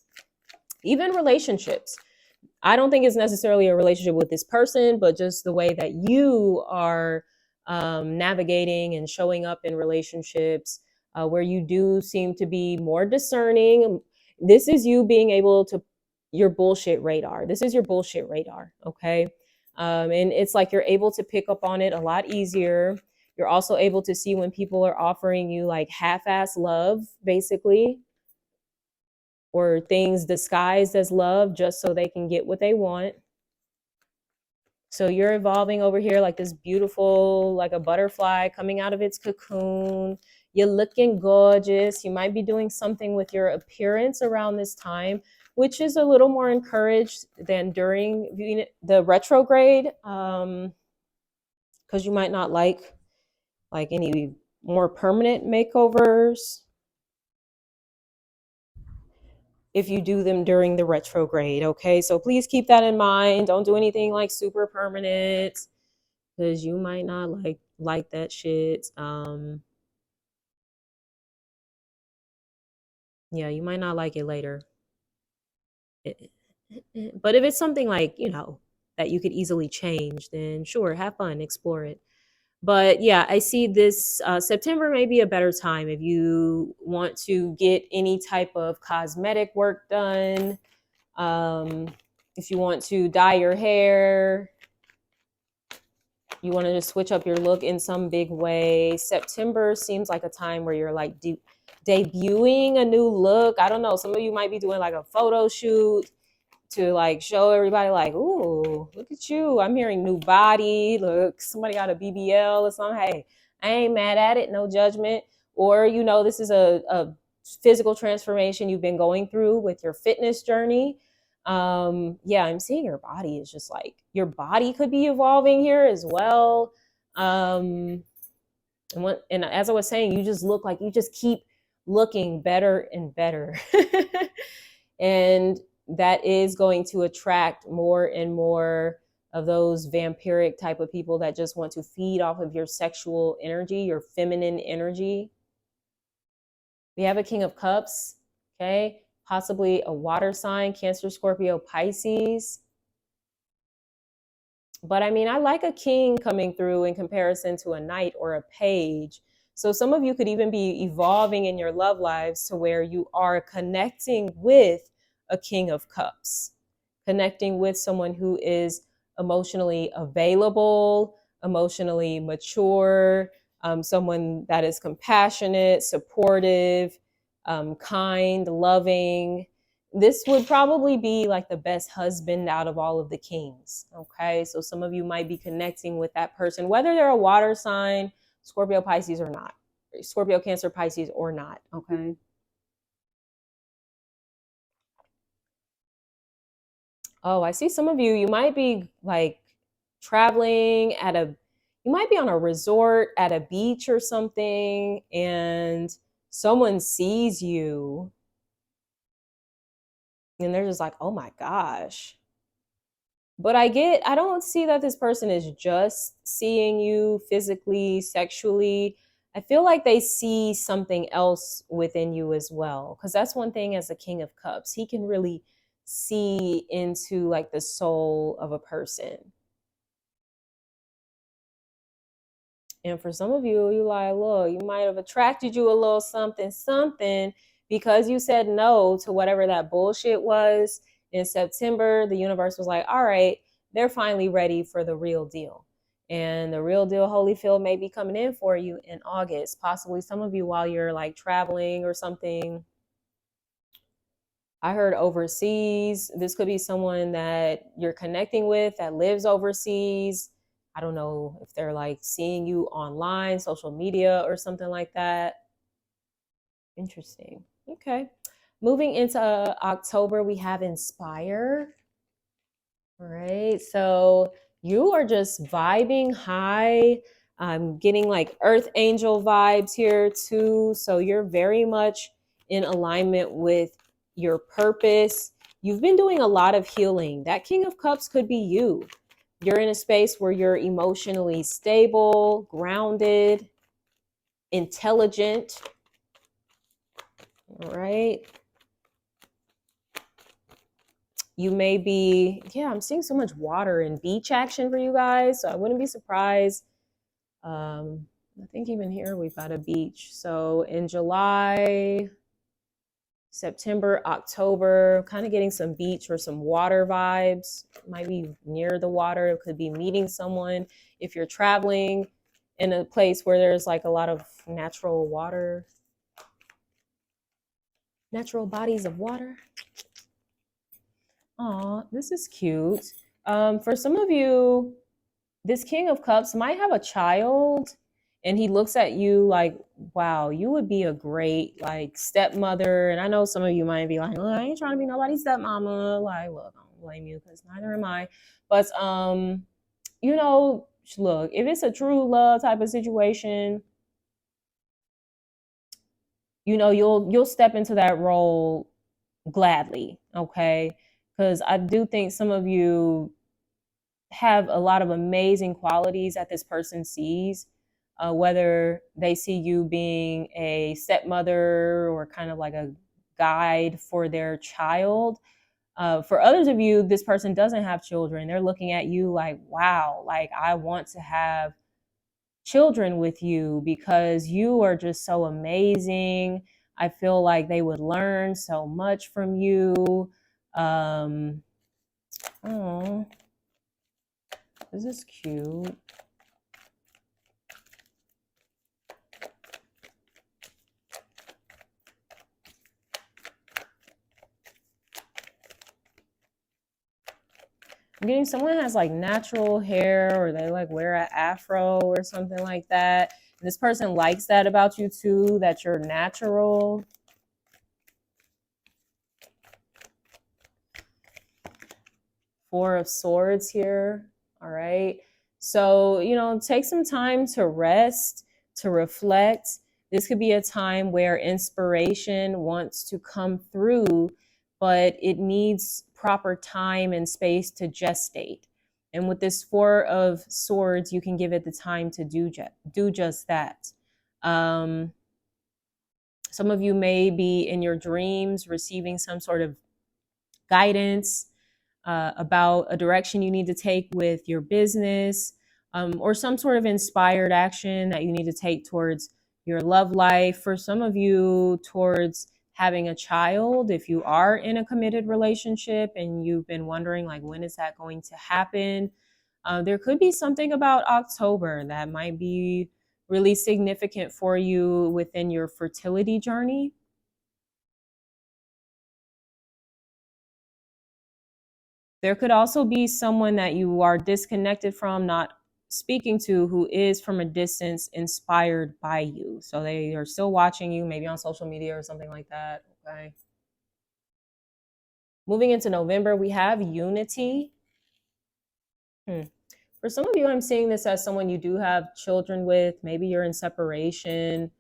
even relationships. I don't think it's necessarily a relationship with this person, but just the way that you are navigating and showing up in relationships, where you do seem to be more discerning. This is you being able to, your bullshit radar. This is your bullshit radar. Okay. And it's like you're able to pick up on it a lot easier. You're also able to see when people are offering you like half-ass love, basically, or things disguised as love just so they can get what they want. So you're evolving over here like this beautiful, like a butterfly coming out of its cocoon. You're looking gorgeous. You might be doing something with your appearance around this time, which is a little more encouraged than during the retrograde, because you might not like any more permanent makeovers if you do them during the retrograde. Okay, so please keep that in mind. Don't do anything like super permanent, because you might not like that shit. Yeah, you might not like it later. But if it's something like, that you could easily change, then sure, have fun, explore it. But yeah, I see this September may be a better time if you want to get any type of cosmetic work done. If you want to dye your hair, you want to just switch up your look in some big way. September seems like a time where you're like debuting a new look. I don't know. Some of you might be doing like a photo shoot to like show everybody like, ooh, look at you. I'm hearing new body. Look, somebody got a BBL or something. Hey, I ain't mad at it. No judgment. Or, this is a physical transformation you've been going through with your fitness journey. Yeah, I'm seeing your body is just like, your body could be evolving here as well. And as I was saying, you just look like you just keep looking better and better. And that is going to attract more and more of those vampiric type of people that just want to feed off of your sexual energy, your feminine energy. We have a King of Cups, okay? Possibly a water sign, Cancer, Scorpio, Pisces. But I mean, I like a king coming through in comparison to a knight or a page. So some of you could even be evolving in your love lives to where you are connecting with a King of Cups, connecting with someone who is emotionally available, emotionally mature, someone that is compassionate, supportive, kind, loving. This would probably be like the best husband out of all of the kings. Okay. So some of you might be connecting with that person, whether they're a water sign, Scorpio, Pisces or not, Scorpio, Cancer, Pisces or not. Okay. Oh, I see some of you might be like traveling you might be on a resort at a beach or something, and someone sees you and they're just like, oh my gosh. But I don't see that this person is just seeing you physically, sexually. I feel like they see something else within you as well. Because that's one thing as a King of Cups. He can really see into like the soul of a person. And for some of you, you like, look, you might have attracted you a little something, something, because you said no to whatever that bullshit was in September. The universe was like, all right, they're finally ready for the real deal. And the real deal Holyfield may be coming in for you in August, possibly some of you while you're like traveling or something. I heard overseas. This could be someone that you're connecting with that lives overseas. I don't know if they're like seeing you online, social media, or something like that. Interesting. Okay. Moving into October, we have Inspire. All right. So you are just vibing high. I'm getting like Earth Angel vibes here too. So you're very much in alignment with your purpose. You've been doing a lot of healing. That King of Cups could be you. You're in a space where you're emotionally stable, grounded, intelligent. All right. You may be, I'm seeing so much water and beach action for you guys. So I wouldn't be surprised. I think even here we've got a beach. So in July, September, October, kind of getting some beach or some water vibes. Might be near the water. It could be meeting someone. If you're traveling in a place where there's like a lot of natural water, natural bodies of water. Aw, this is cute. For some of you, this King of Cups might have a child and he looks at you like, wow, you would be a great like stepmother. And I know some of you might be like, well, I ain't trying to be nobody's stepmama. Like, look, I don't blame you because neither am I. But you know, look, if it's a true love type of situation, you know, you'll step into that role gladly, okay? Because I do think some of you have a lot of amazing qualities that this person sees, whether they see you being a stepmother or kind of like a guide for their child. For others of you, this person doesn't have children. They're looking at you like, wow, like I want to have children with you because you are just so amazing. I feel like they would learn so much from you. Oh, this is cute. I'm getting someone has like natural hair or they like wear an afro or something like that. And this person likes that about you too, that you're natural. Four of Swords here. All right. So, you know, take some time to rest, to reflect. This could be a time where inspiration wants to come through, but it needs proper time and space to gestate. And with this Four of Swords, you can give it the time to do just that. Some of you may be in your dreams receiving some sort of guidance about a direction you need to take with your business, or some sort of inspired action that you need to take towards your love life. For some of you, towards having a child, if you are in a committed relationship and you've been wondering, like, when is that going to happen? There could be something about October that might be really significant for you within your fertility journey. There could also be someone that you are disconnected from, not speaking to, who is from a distance inspired by you. So they are still watching you, maybe on social media or something like that. Okay. Moving into November, we have unity. For some of you, I'm seeing this as someone you do have children with. Maybe you're in separation.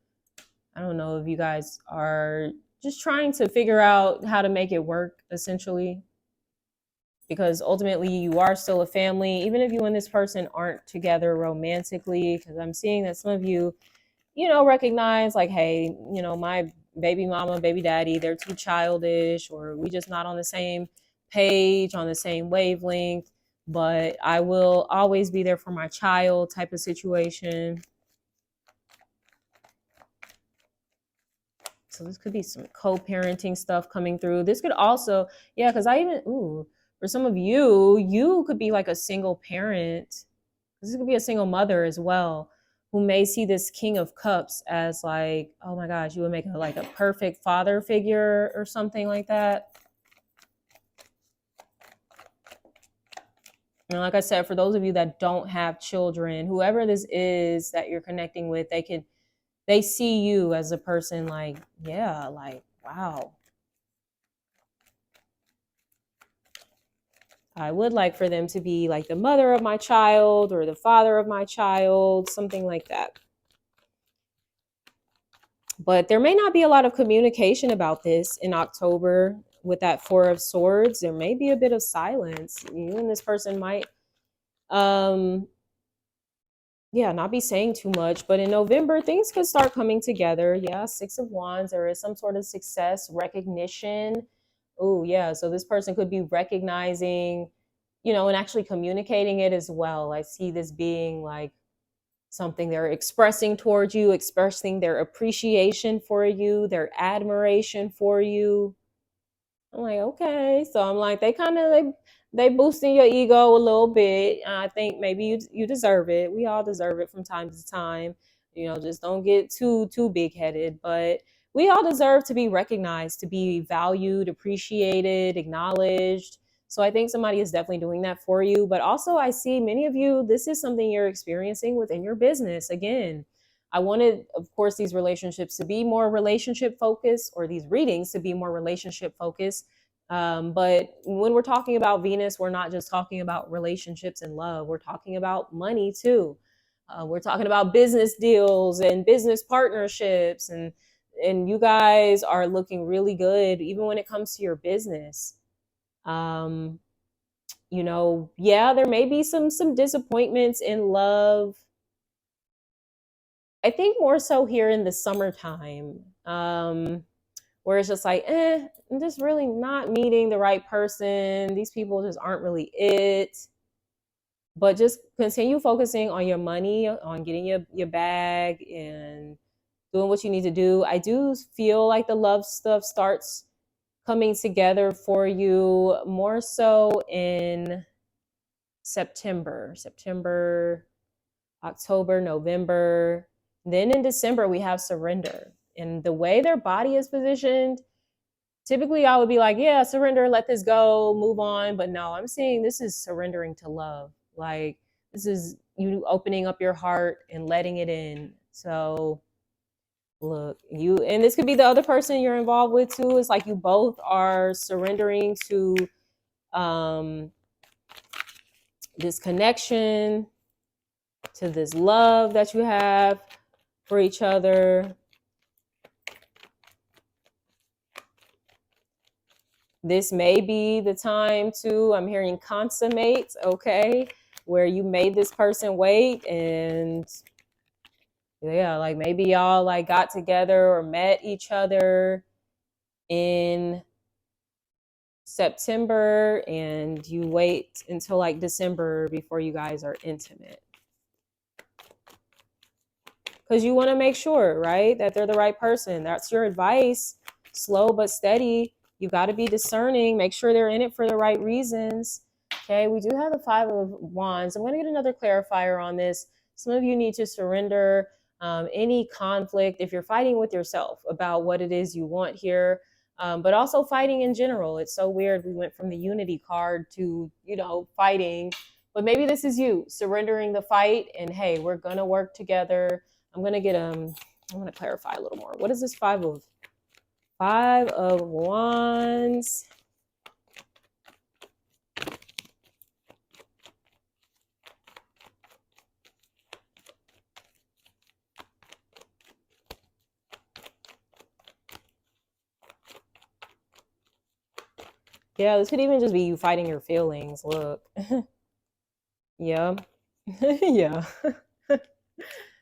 I don't know if you guys are just trying to figure out how to make it work, essentially, because ultimately you are still a family, even if you and this person aren't together romantically. Because I'm seeing that some of you, you know, recognize like, hey, you know, my baby mama, baby daddy, they're too childish, or we just not on the same page, on the same wavelength, but I will always be there for my child type of situation. So this could be some co-parenting stuff coming through. This could also, because for some of you, you could be like a single parent. This could be a single mother as well, who may see this King of Cups as like, oh my gosh, you would make like a perfect father figure or something like that. And like I said, for those of you that don't have children, whoever this is that you're connecting with, they see you as a person like, yeah, like, wow. I would like for them to be like the mother of my child or the father of my child, something like that. But there may not be a lot of communication about this in October with that Four of Swords. There may be a bit of silence. You and this person might Yeah, not be saying too much, but in November things could start coming together. Yeah, 6 of Wands, there is some sort of success recognition. Oh yeah, so this person could be recognizing, and actually communicating it as well. I see this being like something they're expressing towards you, expressing their appreciation for you, their admiration for you. I'm like, okay. So I'm like, they boosting your ego a little bit. I think maybe you deserve it. We all deserve it from time to time. Just don't get too big headed. But we all deserve to be recognized, to be valued, appreciated, acknowledged. So I think somebody is definitely doing that for you. But also, I see many of you. This is something you're experiencing within your business. Again, I wanted, of course, these relationships to be more relationship focused, or these readings to be more relationship focused. But when we're talking about Venus, we're not just talking about relationships and love. We're talking about money too. We're talking about business deals and business partnerships, and you guys are looking really good, even when it comes to your business. Um, yeah, there may be some disappointments in love. I think more so here in the summertime, where it's just like, I'm just really not meeting the right person. These people just aren't really it. But just continue focusing on your money, on getting your bag and doing what you need to do. I do feel like the love stuff starts coming together for you more so in September, October, November. Then in December, we have surrender. And the way their body is positioned, typically I would be like, yeah, surrender, let this go, move on. But no, I'm seeing this is surrendering to love. Like, this is you opening up your heart and letting it in. So, look, and this could be the other person you're involved with too. It's like you both are surrendering to um, this connection, to this love that you have for each other. This may be the time to, I'm hearing consummate, okay, where you made this person wait, and yeah, like maybe y'all like got together or met each other in September and you wait until like December before you guys are intimate. Because you want to make sure, right, that they're the right person. That's your advice. Slow but steady. You got to be discerning. Make sure they're in it for the right reasons. Okay, we do have the 5 of Wands. I'm going to get another clarifier on this. Some of you need to surrender any conflict if you're fighting with yourself about what it is you want here, but also fighting in general. It's so weird. We went from the Unity card to, fighting. But maybe this is you surrendering the fight and, hey, we're going to work together. I'm gonna clarify a little more. What is this 5 of Wands? Yeah, this could even just be you fighting your feelings. Look. Yeah. Yeah.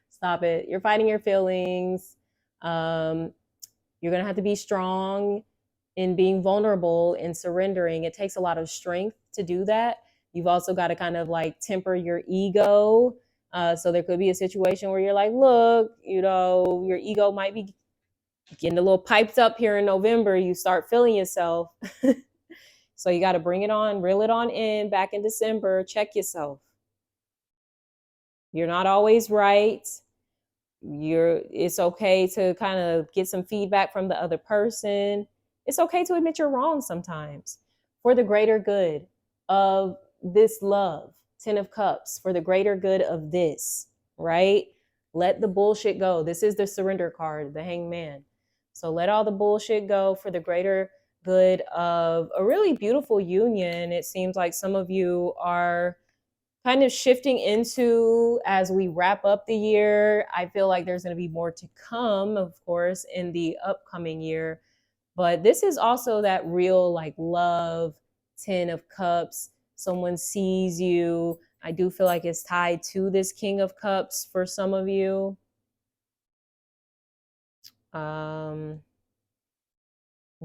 Stop it. You're fighting your feelings. You're gonna have to be strong in being vulnerable and surrendering. It takes a lot of strength to do that. You've also got to kind of like temper your ego. So there could be a situation where you're like, look, your ego might be getting a little piped up here in November. You start feeling yourself. So you got to bring it on, reel it on in back in December. Check yourself. You're not always right. It's okay to kind of get some feedback from the other person. It's okay to admit you're wrong sometimes for the greater good of this love. 10 of Cups, for the greater good of this, right? Let the bullshit go. This is the surrender card, the Hangman. So let all the bullshit go for the greater good of a really beautiful union. It seems like some of you are kind of shifting into, as we wrap up the year. I feel like there's going to be more to come, of course, in the upcoming year. But this is also that real like love, 10 of Cups. Someone sees you, I do feel like it's tied to this King of Cups for some of you.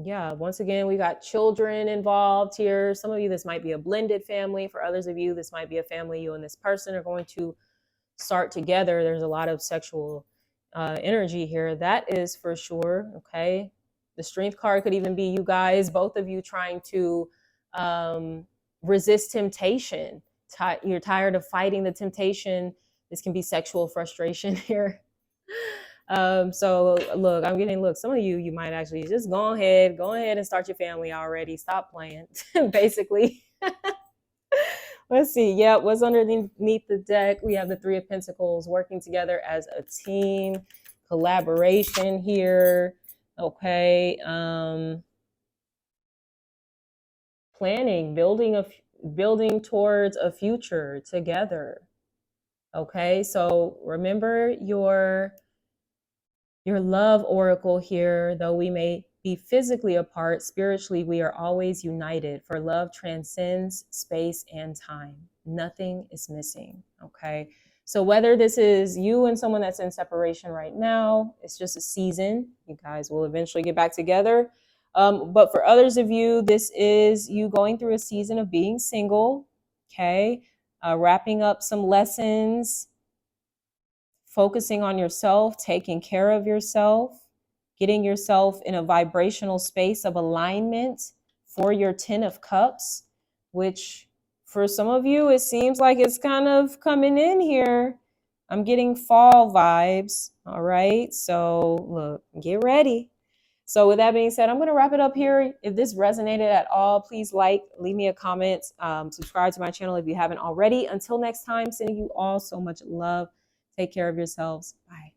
Yeah, once again, we got children involved here. Some of you, this might be a blended family. For others of you, this might be a family you and this person are going to start together. There's a lot of sexual energy here. That is for sure. Okay. The Strength card could even be you guys, both of you trying to resist temptation. You're tired of fighting the temptation. This can be sexual frustration here. So look, I'm getting, look, some of you might actually just go ahead and start your family already. Stop playing, basically. Let's see. Yeah, what's underneath the deck? We have the Three of Pentacles, working together as a team, collaboration here. Okay. Planning, building towards a future together. Okay. So remember your love oracle here. Though we may be physically apart, spiritually we are always united, for love transcends space and time. Nothing is missing. Okay. So whether this is you and someone that's in separation right now, it's just a season. You guys will eventually get back together. But for others of you, this is you going through a season of being single. Okay. Wrapping up some lessons, focusing on yourself, taking care of yourself, getting yourself in a vibrational space of alignment for your 10 of Cups, which for some of you, it seems like it's kind of coming in here. I'm getting fall vibes. All right. So look, get ready. So with that being said, I'm going to wrap it up here. If this resonated at all, please leave me a comment, subscribe to my channel if you haven't already. Until next time, sending you all so much love. Take care of yourselves. Bye.